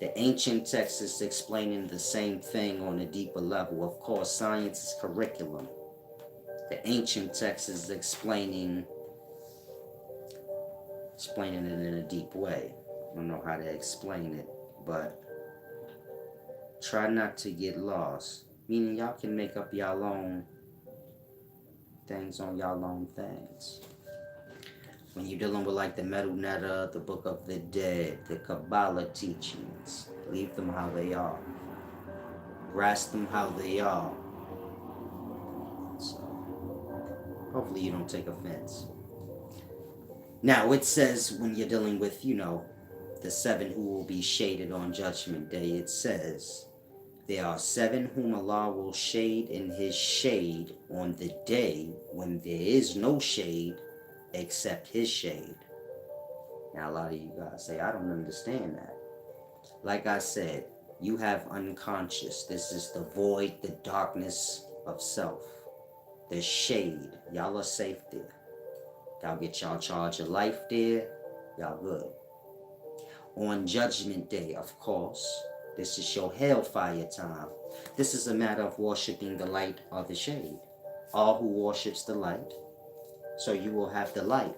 The ancient text is explaining the same thing on a deeper level. Of course, science is curriculum. The ancient text is explaining it in a deep way. I don't know how to explain it, but try not to get lost. Meaning y'all can make up y'all own things on y'all own things. When you're dealing with like the Metal Netta, the Book of the Dead, the Kabbalah teachings, leave them how they are. Grasp them how they are. So, hopefully you don't take offense. Now, it says when you're dealing with, the 7 who will be shaded on Judgment Day, it says, there are 7 whom Allah will shade in His shade on the day when there is no shade except His shade. Now, a lot of you guys say, I don't understand that. Like I said, you have unconscious. This is the void, the darkness of self. The shade. Y'all are safe there. Y'all get y'all charge of life there. Y'all good. On Judgment Day, of course, this is your hellfire time. This is a matter of worshiping the light or the shade. All who worships the light. So you will have the light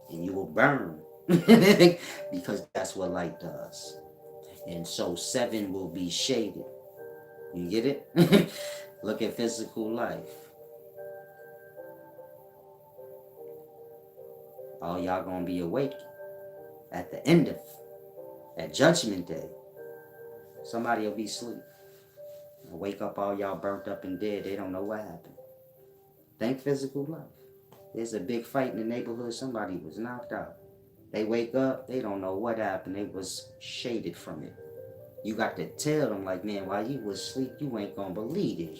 and you will burn. Because that's what light does. And so 7 will be shaded. You get it? Look at physical life. All y'all gonna be awake at the end of, at Judgment Day. Somebody will be asleep. Wake up all y'all burnt up and dead. They don't know what happened. Think physical life. There's a big fight in the neighborhood. Somebody was knocked out. They wake up. They don't know what happened. They was shaded from it. You got to tell them, like, man, while you was asleep, you ain't gonna believe it.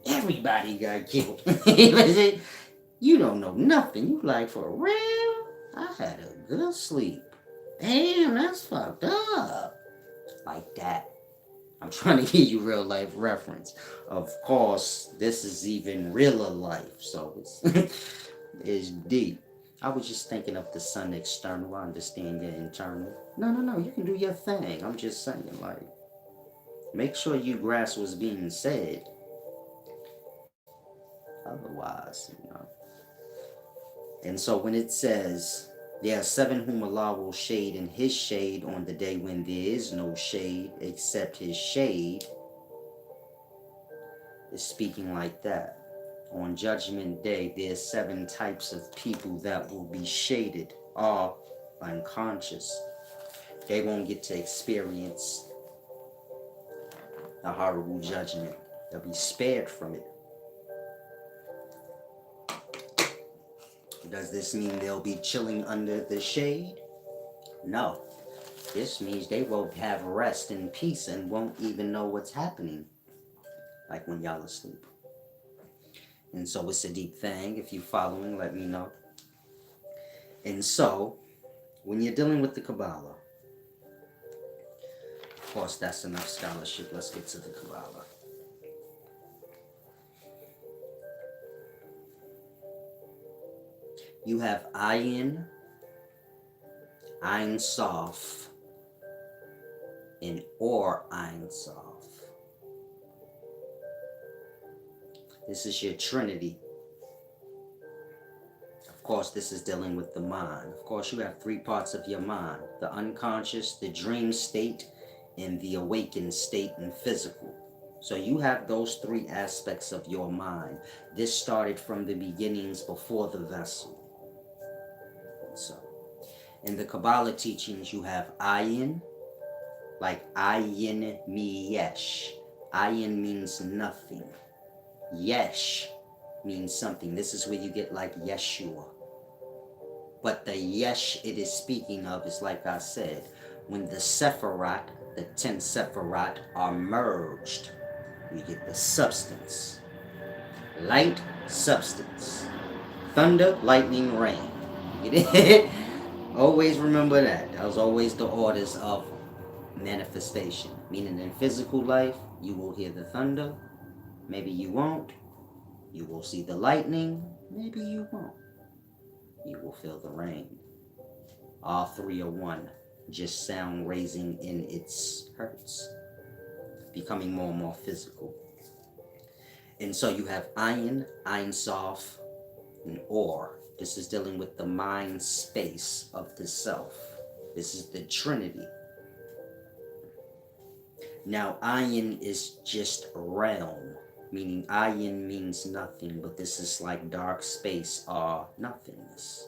Everybody got killed. You don't know nothing. You like, for real? I had a good sleep. Damn, that's fucked up. Like that. I'm trying to give you real life reference. Of course, this is even realer life, so it's deep. I was just thinking of the sun external. I understand your internal. No, you can do your thing. I'm just saying, like, make sure you grasp what's being said. Otherwise, And so when it says, there are 7 whom Allah will shade in His shade on the day when there is no shade except His shade, is speaking like that. On Judgment Day, there's 7 types of people that will be shaded, or unconscious. They won't get to experience the horrible judgment. They'll be spared from it. Does this mean they'll be chilling under the shade? No. This means they will have rest and peace and won't even know what's happening. Like when y'all asleep. And so it's a deep thing. If you're following, let me know. And so, when you're dealing with the Kabbalah, of course, that's enough scholarship. Let's get to the Kabbalah. You have Ayin, Ein Sof, and Or Ein Sof. This is your trinity. Of course, this is dealing with the mind. Of course, you have three parts of your mind: the unconscious, the dream state, and the awakened state and physical. So you have those three aspects of your mind. This started from the beginnings before the vessel. So, in the Kabbalah teachings, you have Ayin, like Ayin mi yesh. Ayin means nothing. Yesh means something. This is where you get like Yeshua. But the yesh it is speaking of is, like I said, when the Sephirat, the 10 Sephirat, are merged, you get the substance. Light, substance. Thunder, lightning, rain. You get it? Always remember that. That was always the orders of manifestation. Meaning in physical life, you will hear the thunder. Maybe you won't. You will see the lightning. Maybe you won't. You will feel the rain. All three are one. Just sound raising in its hertz. Becoming more and more physical. And so you have Ayin, Ein Sof, and Or. This is dealing with the mind space of the self. This is the trinity. Now, Ayin is just realm, meaning Ayin means nothing, but this is like dark space or nothingness.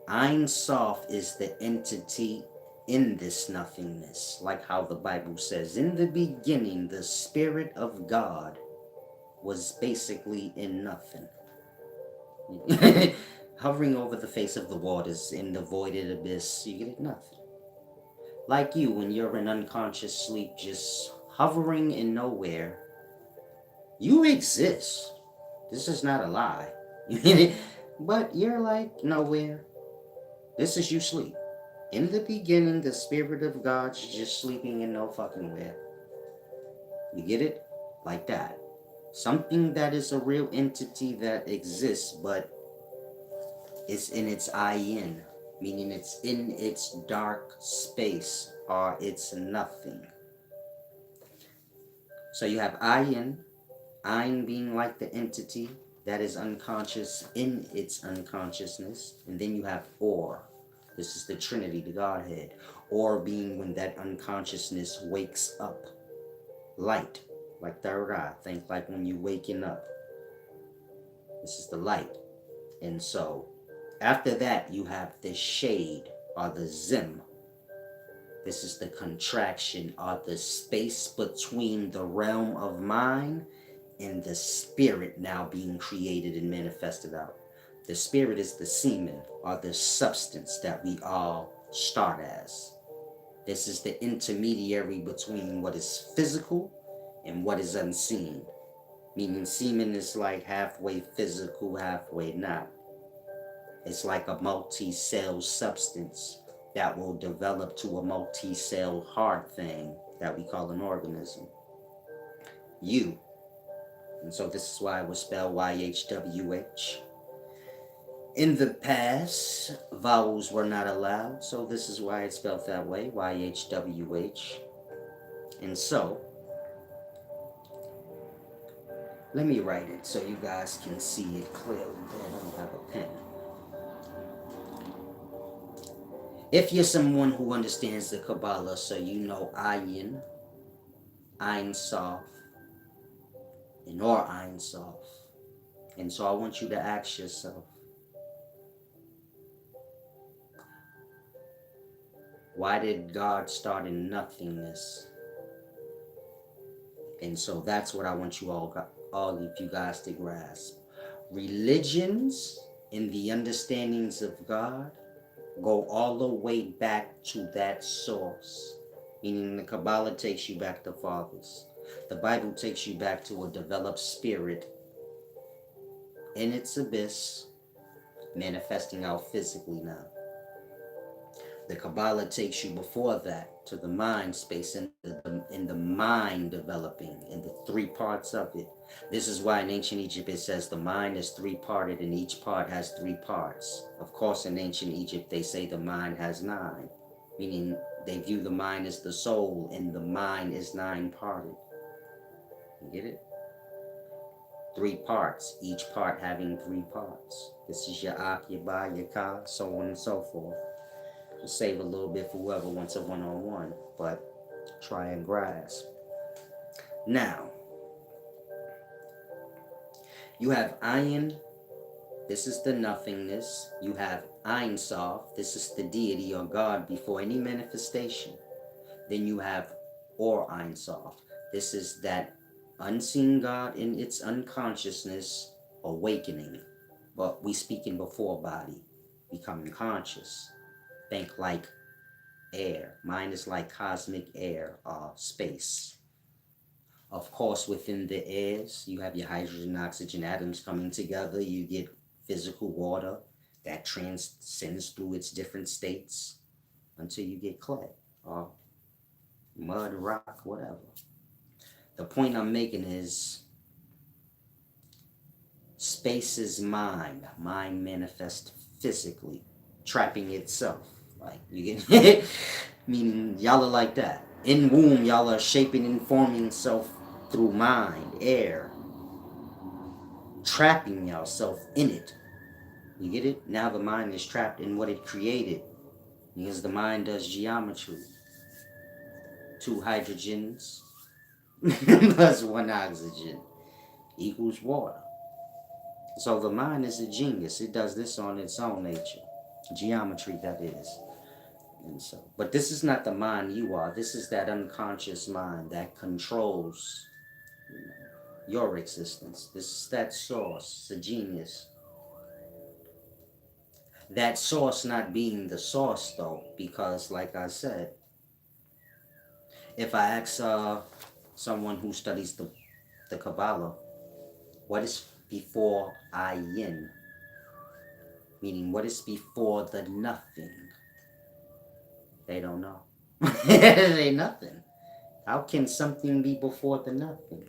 Ein Sof is the entity in this nothingness, like how the Bible says, in the beginning, the Spirit of God was basically in nothing. Hovering over the face of the waters in the voided abyss, you get nothing. Like you, when you're in unconscious sleep, just hovering in nowhere, you exist. This is not a lie. But you're like nowhere. This is you sleep. In the beginning, the Spirit of God's just sleeping in no fucking where. You get it? Like that. Something that is a real entity that exists, but it's in its ayin, meaning it's in its dark space, or it's nothing. So you have ayin, ayin being like the entity that is unconscious in its unconsciousness, and then you have or. This is the Trinity, the Godhead. Or being when that unconsciousness wakes up. Light, like third eye. Think like when you waking up. This is the light. And so, after that, you have the shade, or the zim. This is the contraction, or the space between the realm of mind and the spirit now being created and manifested out. The spirit is the semen, or the substance that we all start as. This is the intermediary between what is physical and what is unseen. Meaning semen is like halfway physical, halfway not. It's like a multi-cell substance that will develop to a multi-cell hard thing that we call an organism. You. And so this is why it was spelled YHWH. In the past, vowels were not allowed, so this is why it's spelled that way, YHWH. And so, let me write it so you guys can see it clearly. I don't have a pen. If you're someone who understands the Kabbalah, so you know Ayin, Ein Sof, and Or Ein Sof. And so I want you to ask yourself, why did God start in nothingness? And so that's what I want you all of you guys to grasp. Religions and the understandings of God go all the way back to that source. Meaning the Kabbalah takes you back to fathers. The Bible takes you back to a developed spirit in its abyss, manifesting out physically now. The Kabbalah takes you before that to the mind space and in the mind developing in the three parts of it. This is why in ancient Egypt it says the mind is three-parted and each part has three parts. Of course, in ancient Egypt they say the mind has nine, meaning they view the mind as the soul and the mind is nine-parted. You get it? Three parts, each part having three parts. This is your Ak, your Ba, your Ka, so on and so forth. We'll save a little bit for whoever wants a one-on-one, but try and grasp. Now, you have Ayin, this is the nothingness. You have Ein Sof, this is the deity or God before any manifestation. Then you have Or Ein Sof, this is that unseen God in its unconsciousness awakening. But we speaking before body, becoming conscious. Think like air. Mind is like cosmic air or space. Of course, within the airs, you have your hydrogen and oxygen atoms coming together. You get physical water that transcends through its different states until you get clay or mud, rock, whatever. The point I'm making is space is mind. Mind manifests physically, trapping itself. Like, you get meaning y'all are like that. In womb, y'all are shaping and forming self through mind, air, trapping yourself in it. You get it? Now the mind is trapped in what it created, because the mind does geometry. 2 hydrogens plus 1 oxygen equals water. So the mind is a genius. It does this on its own nature. Geometry, that is. And so, but this is not the mind you are. This is that unconscious mind that controls your existence. This is that source, the genius. That source not being the source though, because like I said, if I ask someone who studies the Kabbalah, what is before Ayin? Meaning, what is before the nothing? They don't know. It ain't nothing. How can something be before the nothing?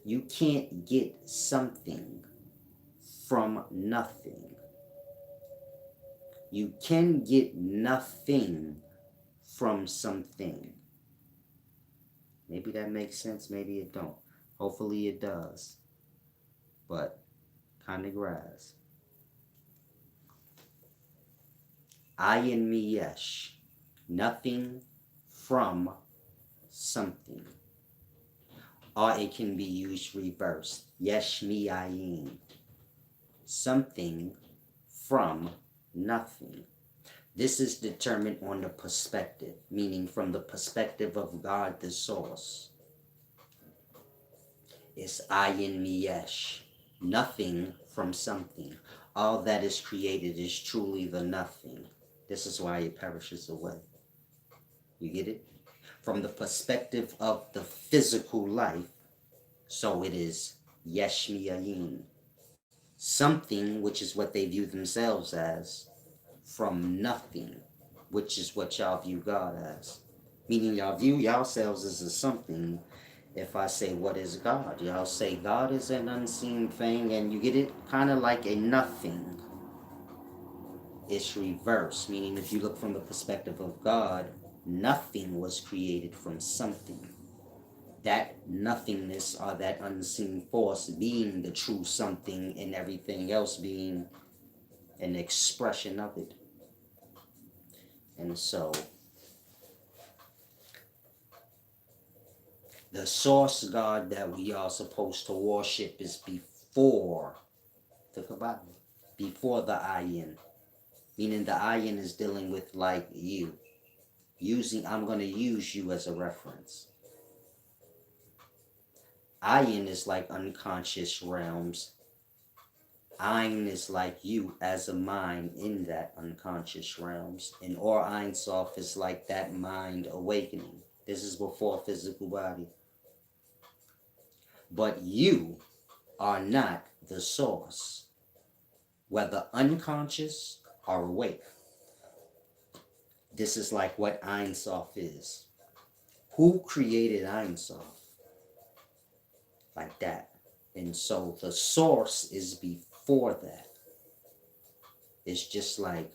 You can't get something from nothing. You can get nothing from something. Maybe that makes sense, maybe it don't. Hopefully it does. But kind of grasp. Ayin mi yesh. Nothing from something. Or it can be used reversed. Yesh mi ayin. Something from nothing. This is determined on the perspective, meaning from the perspective of God the source. It's ayin mi yesh. Nothing from something. All that is created is truly the nothing. This is why it perishes away. You get it? From the perspective of the physical life, so it is yesh mi ayin. Something, which is what they view themselves as, from nothing, which is what y'all view God as. Meaning y'all view yourselves as a something. If I say, what is God? Y'all say God is an unseen thing, and you get it? Kind of like a nothing. It's reverse, meaning if you look from the perspective of God, nothing was created from something. That nothingness or that unseen force being the true something and everything else being an expression of it. And so, the source God that we are supposed to worship is before the Kabbalah, before the Ayin. Meaning the Ayin is dealing with like you. I'm going to use you as a reference. Ayin is like unconscious realms. Ein is like you as a mind in that unconscious realms. And Or Ein Sof is like that mind awakening. This is before physical body. But you are not the source. whether unconscious or awake. This is like what Ein Sof is. Who created Ein Sof? Like that. And so the source is before that. It's just like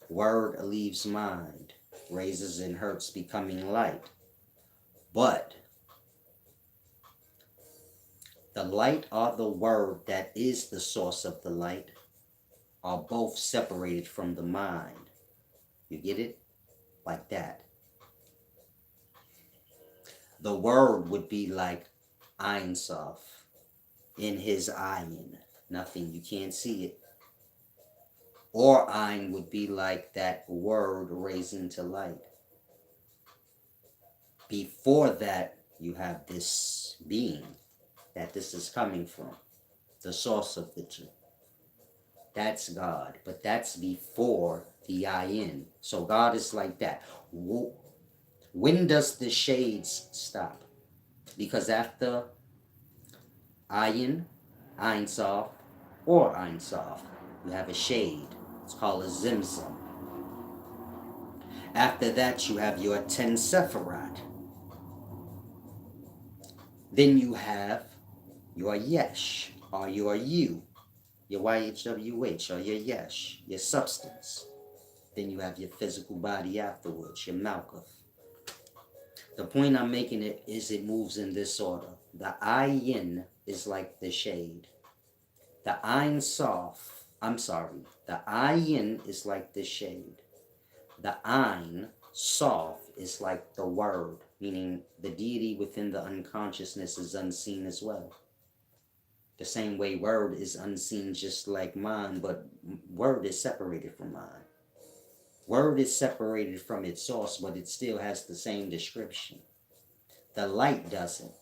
word leaves mind, raises and hurts becoming light. But the light or the word that is the source of the light are both separated from the mind. You get it? Like that. The word would be like Ein Sof in his ayin. Nothing, you can't see it. Or Ein would be like that word raising to light. Before that, you have this being that this is coming from, the source of the two. That's God, but that's before the ayin. So God is like that. When does the shades stop? Because after ayin, Ein Sof, or Ein Sof, you have a shade. It's called a zimzum. After that, you have your 10 Sephirat. Then you have your yesh, or your you, your YHWH, or your yesh, your substance. Then you have your physical body afterwards, your malkuth. The point I'm making it is it moves in this order. The ayin is like the shade. The Ein Sof, the ayin is like the shade. The Ein Sof is like the word, meaning the deity within the unconsciousness is unseen as well. The same way word is unseen just like mind, but word is separated from mind. Word is separated from its source, but it still has the same description. The light doesn't.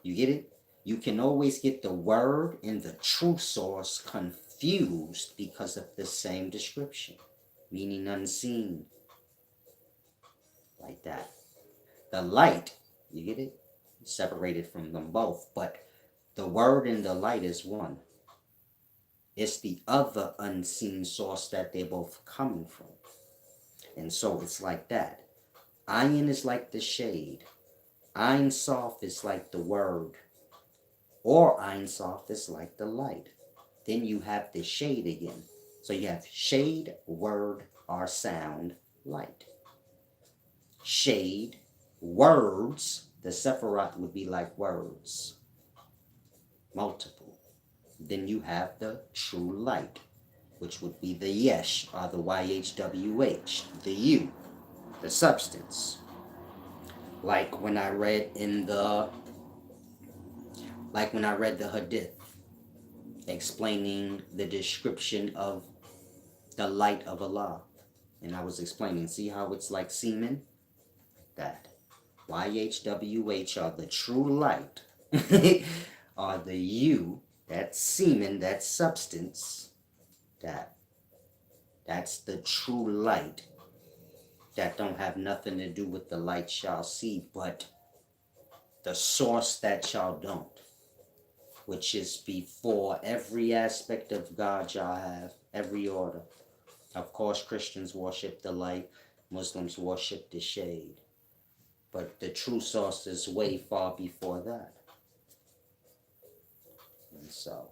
You get it? You can always get the word and the true source confused because of the same description, meaning unseen. Like that. The light, you get it? Separated from them both, but the word and the light is one. It's the other unseen source that they're both coming from. And so it's like that. Ayin is like the shade. Ein Sof is like the word. Or Ein Sof is like the light. Then you have the shade again. So you have shade, word, or sound, light. Shade, words, the Sephirat would be like words. Multiple. Then you have the true light, which would be the yesh, or the YHWH, the you, the substance. Like when I read the hadith explaining the description of the light of Allah. And I was explaining, see how it's like semen? That. YHWH are the true light, are the you, that semen, that substance, that's the true light. That don't have nothing to do with the light y'all see, but the source that y'all don't, which is before every aspect of God y'all have, every order. Of course, Christians worship the light, Muslims worship the shade, but the true source is way far before that. And so,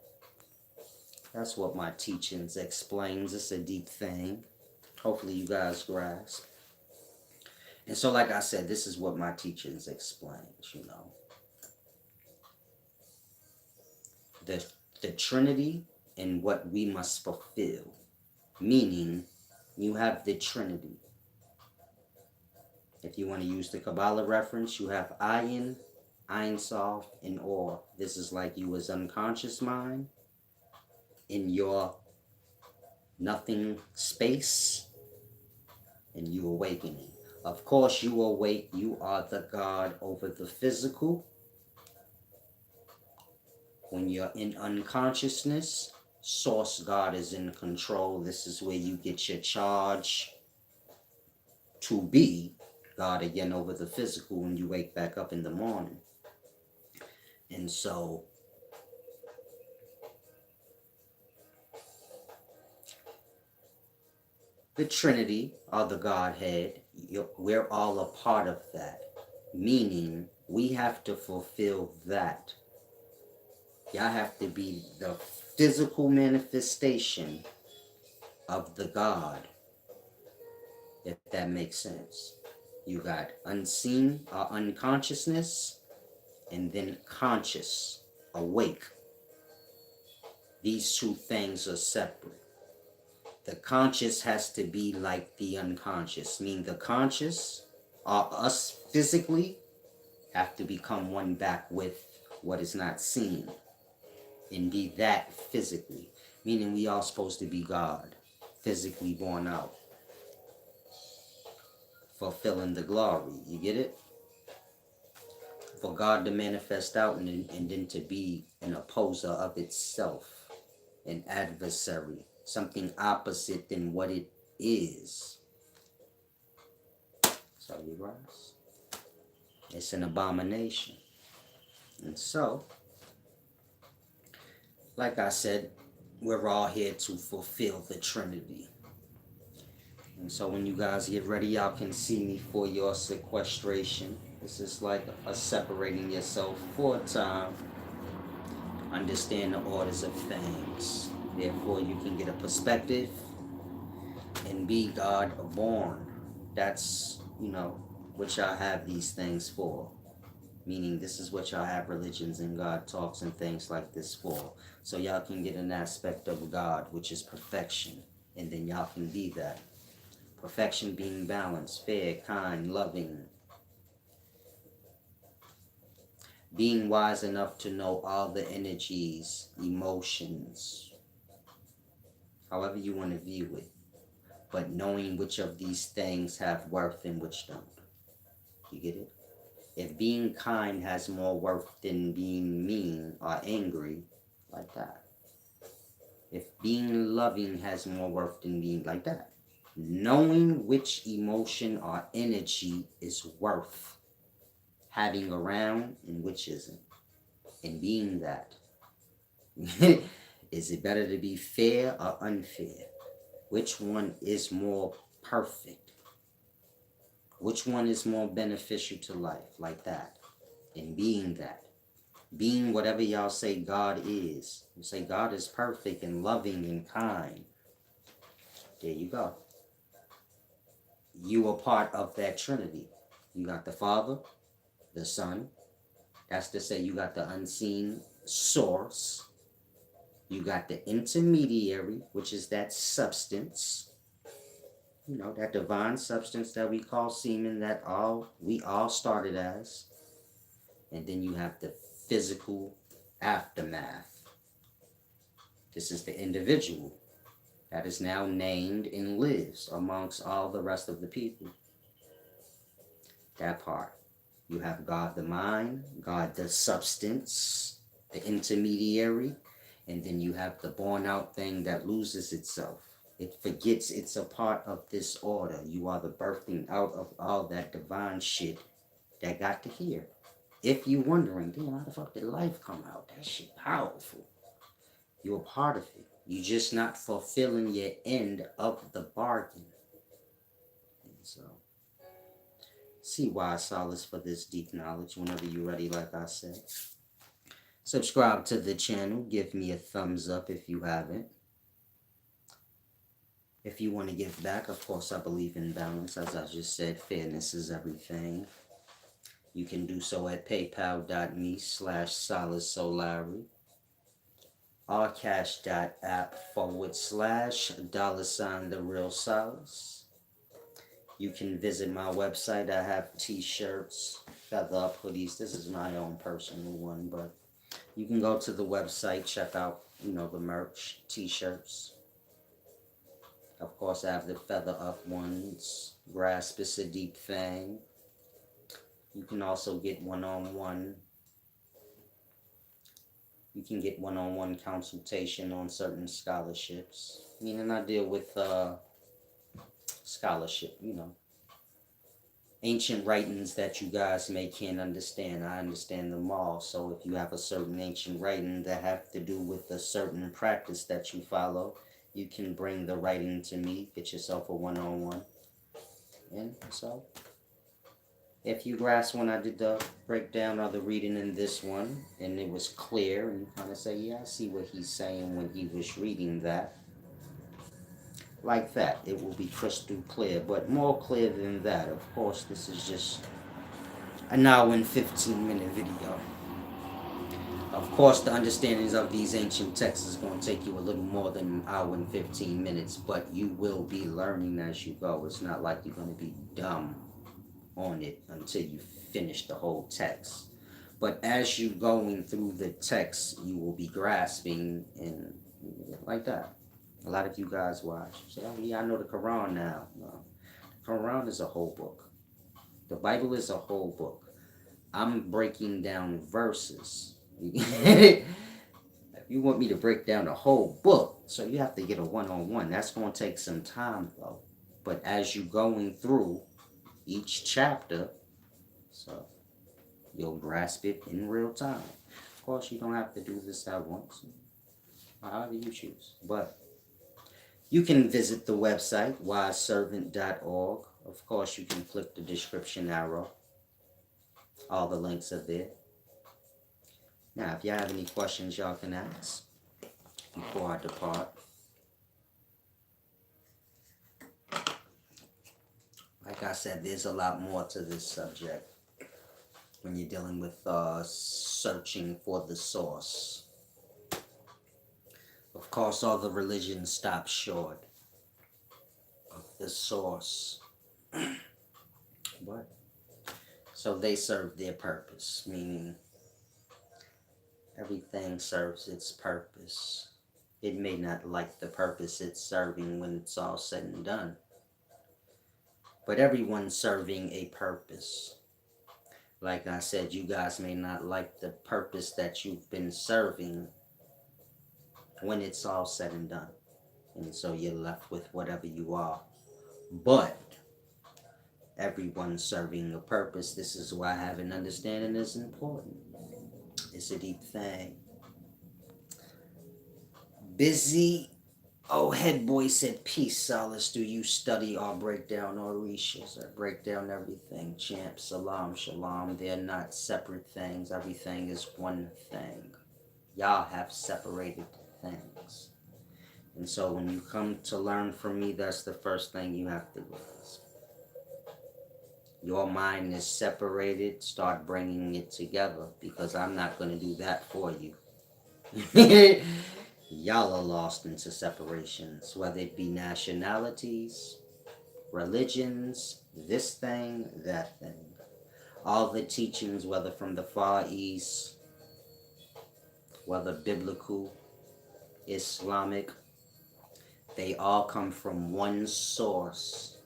that's what my teachings explains. It's a deep thing. Hopefully you guys grasp. And so, like I said, this is what my teachings explains, you know. The Trinity and what we must fulfill. Meaning, you have the Trinity. If you want to use the Kabbalah reference, you have Ayin, Ein Sof, and Or. This is like you as unconscious mind in your nothing space, and you awakening. Of course, you awake, you are the God over the physical. When you're in unconsciousness, Source God is in control. This is where you get your charge to be God again over the physical when you wake back up in the morning. And so, the Trinity or the Godhead, we're all a part of that. Meaning, we have to fulfill that. Y'all have to be the physical manifestation of the God, if that makes sense. You got unseen or unconsciousness, and then conscious, awake. These two things are separate. The conscious has to be like the unconscious, meaning the conscious, or us physically, have to become one back with what is not seen, and be that physically, meaning we all supposed to be God, physically born out, fulfilling the glory. You get it? For God to manifest out and then to be an opposer of itself, an adversary, something opposite than what it is. So you rise. It's an abomination. And so, like I said, we're all here to fulfill the Trinity. And so when you guys get ready, y'all can see me for your sequestration. This is like a separating yourself for a time. Understand the orders of things. Therefore, you can get a perspective and be God born. That's, what y'all have these things for. Meaning, this is what y'all have religions and God talks and things like this for. So y'all can get an aspect of God, which is perfection. And then y'all can be that. Perfection being balanced, fair, kind, loving. Being wise enough to know all the energies, emotions, however you want to view it. But knowing which of these things have worth and which don't. You get it? If being kind has more worth than being mean or angry, like that. If being loving has more worth than being like that. Knowing which emotion or energy is worth having around and which isn't. And being that. Is it better to be fair or unfair? Which one is more perfect? Which one is more beneficial to life? Like that. And being that. Being whatever y'all say God is. You say God is perfect and loving and kind. There you go. You are part of that Trinity. You got the Father, the Son. That's to say you got the unseen source. You got the intermediary, which is that substance. That divine substance that we call semen, that we all started as. And then you have the physical aftermath. This is the individual that is now named and lives amongst all the rest of the people. That part. You have God the mind, God the substance, the intermediary, and then you have the born out thing that loses itself. It forgets it's a part of this order. You are the birthing out of all that divine shit that got to here. If you wondering, damn, how the fuck did life come out? That shit powerful. You're a part of it. You just not fulfilling your end of the bargain. And so, see why solace for this deep knowledge whenever you're ready, like I said. Subscribe to the channel. Give me a thumbs up if you haven't. If you want to give back, of course, I believe in balance. As I just said, fairness is everything. You can do so at paypal.me/SolaceSolari or cash.app/$ the real Solace. You can visit my website. I have t-shirts, feather up hoodies. This is my own personal one, but you can go to the website, check out, the merch, t-shirts. Of course, I have the feather up ones. Grasp is a deep thing. You can also get one-on-one. You can get one-on-one consultation on certain scholarships. Meaning I deal with scholarship, ancient writings that you guys may can't understand. I understand them all. So if you have a certain ancient writing that have to do with a certain practice that you follow, you can bring the writing to me, get yourself a one-on-one. And so, if you grasp when I did the breakdown of the reading in this one, and it was clear, and you kind of say, yeah, I see what he's saying when he was reading that, like that, it will be crystal clear, but more clear than that. Of course, this is just an hour and 15-minute video. Of course, the understandings of these ancient texts is going to take you a little more than an hour and 15 minutes, but you will be learning as you go. It's not like you're going to be dumb on it until you finish the whole text. But as you going through the text, you will be grasping and like that. A lot of you guys watch. Say, oh yeah, I know the Quran now. No. The Quran is a whole book. The Bible is a whole book. I'm breaking down verses. If you want me to break down the whole book, so you have to get a one-on-one. That's going to take some time though. But as you going through each chapter, so you'll grasp it in real time. Of course, you don't have to do this at once, however you choose. But you can visit the website, wiseservant.org. Of course, you can click the description arrow. All the links are there. Now, if y'all have any questions, y'all can ask before I depart. Like I said, there's a lot more to this subject when you're dealing with searching for the source. Of course, all the religions stop short of the source. But, so they serve their purpose, meaning everything serves its purpose. It may not like the purpose it's serving when it's all said and done. But everyone's serving a purpose. Like I said, you guys may not like the purpose that you've been serving when it's all said and done. And so you're left with whatever you are. But everyone's serving a purpose. This is why having understanding is important. It's a deep thing. Busy. Oh, head boy said, peace, solace. Do you study or break down Orishas or break down everything? Champ, salam, shalom. They're not separate things. Everything is one thing. Y'all have separated things. And so when you come to learn from me, that's the first thing you have to realize. Your mind is separated. Start bringing it together, because I'm not going to do that for you. Y'all are lost into separations, whether it be nationalities, religions, this thing, that thing. All the teachings, whether from the Far East, whether biblical, Islamic, they all come from one source,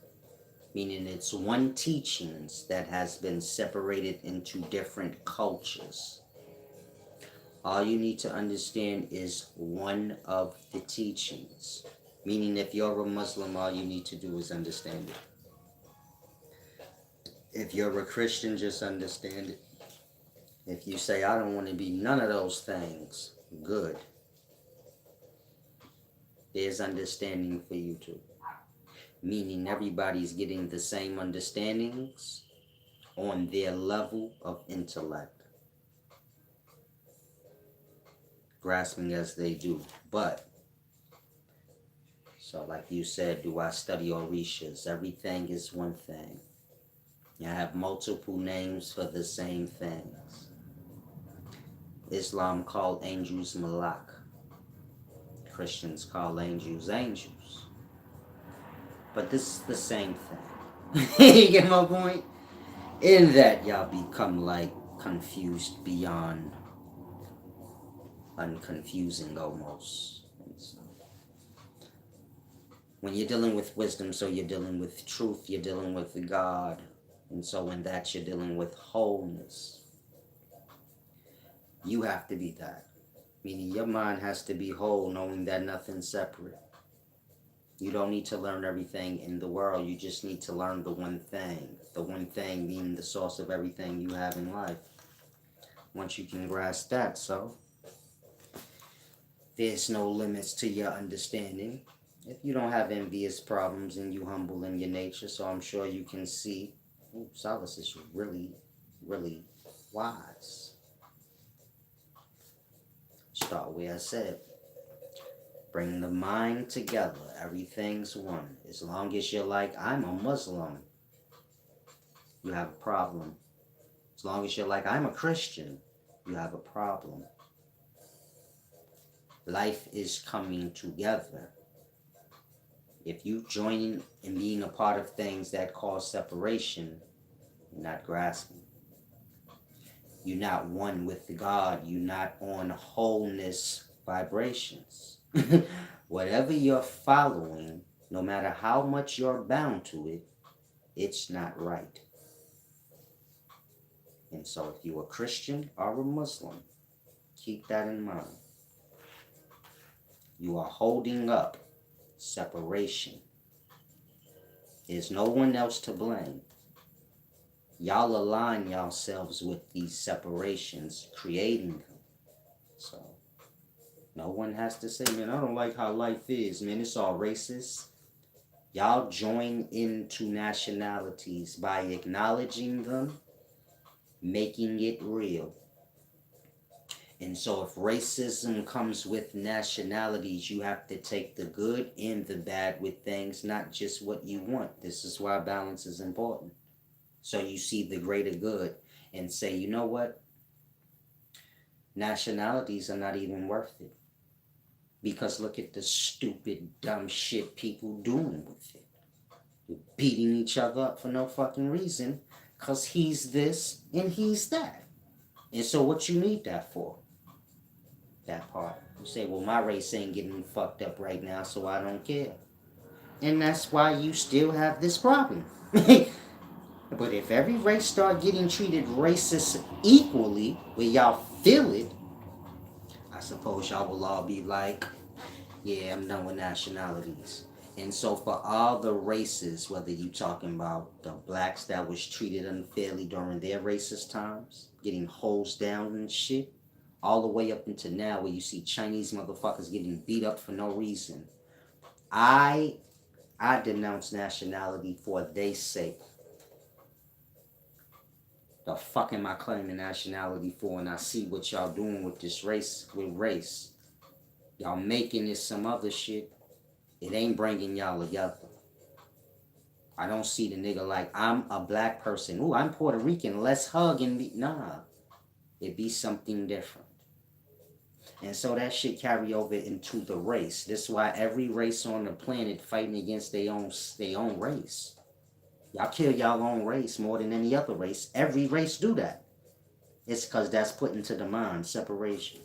meaning it's one teachings that has been separated into different cultures. All you need to understand is one of the teachings. Meaning if you're a Muslim, all you need to do is understand it. If you're a Christian, just understand it. If you say, I don't want to be none of those things, good. There's understanding for you too. Meaning everybody's getting the same understandings on their level of intellect. Grasping as they do. But, so like you said, do I study Orishas? Everything is one thing. You have multiple names for the same things. Islam called angels malak. Christians call angels angels. But this is the same thing. You get my point? In that y'all become like confused beyond unconfusing almost. When you're dealing with wisdom, so you're dealing with truth, you're dealing with God. And so in that you're dealing with wholeness. You have to be that. Meaning your mind has to be whole, knowing that nothing's separate. You don't need to learn everything in the world. You just need to learn the one thing. The one thing being the source of everything you have in life. Once you can grasp that, so there's no limits to your understanding. If you don't have envious problems and you humble in your nature, so I'm sure you can see, ooh, Solace is really, really wise. Start where I said. Bring the mind together. Everything's one. As long as you're like, I'm a Muslim, you have a problem. As long as you're like, I'm a Christian, you have a problem. Life is coming together. If you join in being a part of things that cause separation, you're not grasping. You're not one with God. You're not on wholeness vibrations. Whatever you're following, no matter how much you're bound to it, it's not right. And so if you're a Christian or a Muslim, keep that in mind. You are holding up separation. There's no one else to blame. Y'all align yourselves with these separations, creating them. So no one has to say, man, I don't like how life is. Man, it's all racist. Y'all join into nationalities by acknowledging them, making it real. And so if racism comes with nationalities, you have to take the good and the bad with things, not just what you want. This is why balance is important. So you see the greater good and say, you know what? Nationalities are not even worth it. Because look at the stupid, dumb shit people doing with it. You're beating each other up for no fucking reason. Because he's this and he's that. And so what you need that for? That part. You say, well, my race ain't getting fucked up right now, so I don't care. And that's why you still have this problem. But if every race start getting treated racist equally, where y'all feel it, I suppose y'all will all be like, yeah, I'm done with nationalities. And so for all the races, whether you talking about the blacks that was treated unfairly during their racist times, getting hosed down and shit, all the way up into now where you see Chinese motherfuckers getting beat up for no reason. I denounce nationality for their sake. The fuck am I claiming nationality for? And I see what y'all doing with this race, with race. Y'all making this some other shit. It ain't bringing y'all together. I don't see the nigga like, I'm a black person. Ooh, I'm Puerto Rican. Let's hug and be. Nah. It be something different. And so that shit carry over into the race. This is why every race on the planet fighting against their own race. Y'all kill y'all own race more than any other race. Every race do that. It's because that's put into the mind, separation.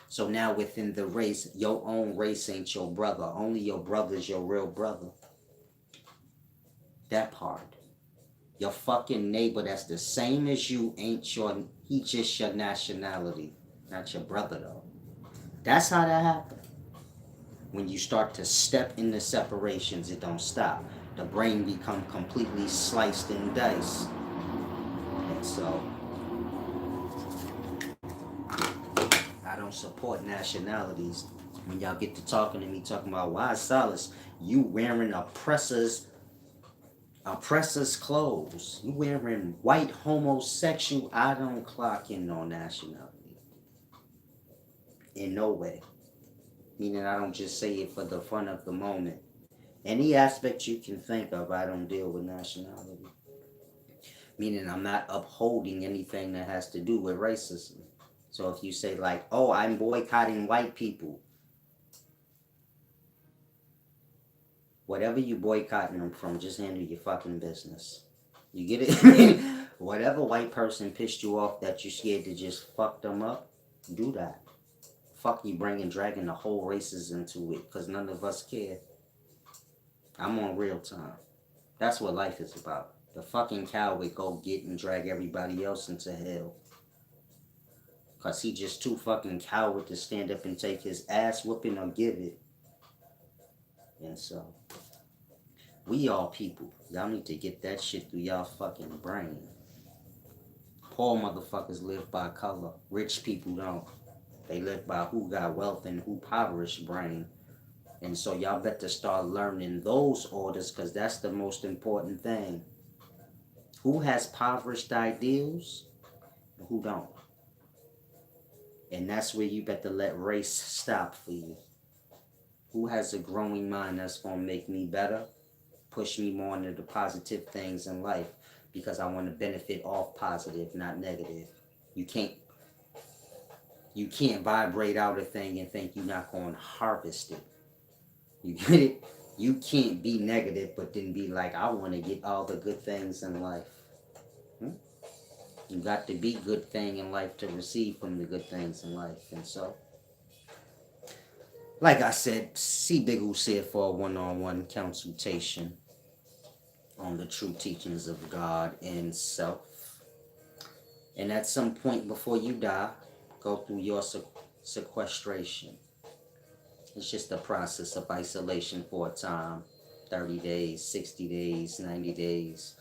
So now within the race, your own race ain't your brother. Only your brother is your real brother. That part. Your fucking neighbor that's the same as you ain't your, he just your nationality. Not your brother though. That's how that happens. When you start to step into separations, it don't stop. The brain become completely sliced and diced. And so I don't support nationalities. When y'all get to talking to me, talking about why Solace, you wearing oppressors clothes. You wearing white homosexual. I don't clock in on nationality. In no way. Meaning I don't just say it for the fun of the moment. Any aspect you can think of, I don't deal with nationality. Meaning I'm not upholding anything that has to do with racism. So if you say like, oh, I'm boycotting white people. Whatever you boycotting them from, just handle your fucking business. You get it? Whatever white person pissed you off that you scared to just fuck them up, do that. Fuck you dragging the whole races into it, because none of us care. I'm on real time. That's what life is about. The fucking coward go get and drag everybody else into hell. Because he just too fucking coward to stand up and take his ass whooping or give it. And so, we all people. Y'all need to get that shit through y'all fucking brain. Poor motherfuckers live by color. Rich people don't. They live by who got wealth and who impoverished brain. And so y'all better start learning those orders, because that's the most important thing. Who has impoverished ideals and who don't? And that's where you better let race stop for you. Who has a growing mind that's going to make me better, push me more into the positive things in life, because I want to benefit off positive, not negative. You can't vibrate out a thing and think you're not going to harvest it. You get it? You can't be negative but then be like, I want to get all the good things in life. You got to be good thing in life to receive from the good things in life. And so, like I said, see Big U said for a one-on-one consultation on the true teachings of God and self. And at some point before you die, go through your sequestration. It's just a process of isolation for a time. 30 days, 60 days, 90 days.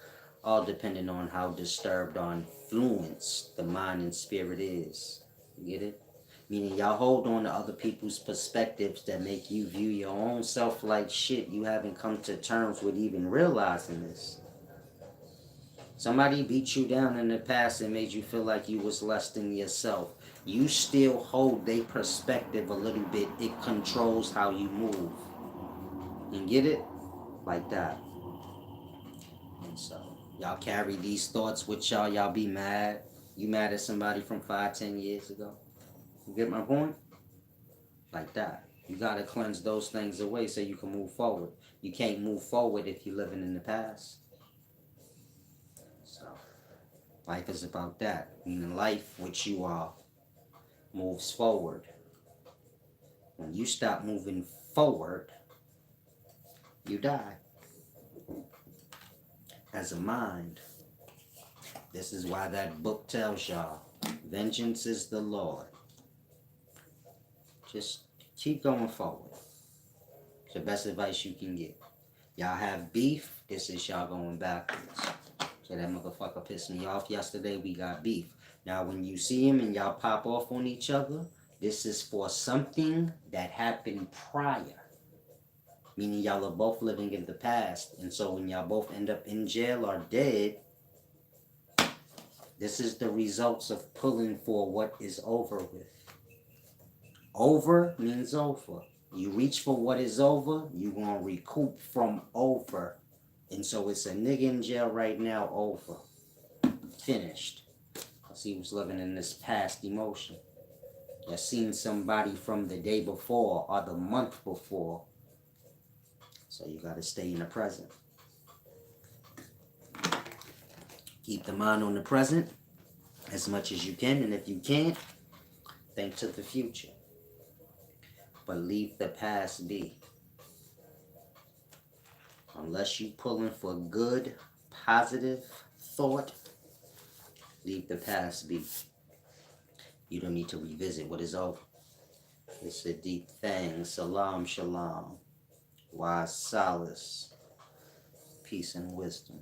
All depending on how disturbed or influenced the mind and spirit is. You get it? Meaning y'all hold on to other people's perspectives that make you view your own self like shit. You haven't come to terms with even realizing this. Somebody beat you down in the past and made you feel like you was less than yourself. You still hold their perspective a little bit. It controls how you move. You get it? Like that. And so, y'all carry these thoughts with y'all. Y'all be mad. You mad at somebody from 5, 10 years ago? You get my point? Like that. You gotta cleanse those things away so you can move forward. You can't move forward if you're living in the past. So, life is about that. Meaning life, which you are, moves forward. When you stop moving forward, you die. As a mind. This is why that book tells y'all, vengeance is the Lord. Just keep going forward. It's the best advice you can get. Y'all have beef, this is y'all going backwards. So that motherfucker pissed me off yesterday, we got beef. Now when you see him and y'all pop off on each other, this is for something that happened prior. Meaning y'all are both living in the past. And so when y'all both end up in jail or dead, this is the results of pulling for what is over with. Over means over. You reach for what is over, you're going to recoup from over. And so it's a nigga in jail right now over. Finished. Because he was living in this past emotion. You seen somebody from the day before or the month before. So you got to stay in the present. Keep the mind on the present as much as you can. And if you can't, think to the future. But leave the past be. Unless you pulling for good, positive thought, leave the past be. You don't need to revisit what is over. It's a deep thing. Salam, shalom. Wise solace, peace and wisdom.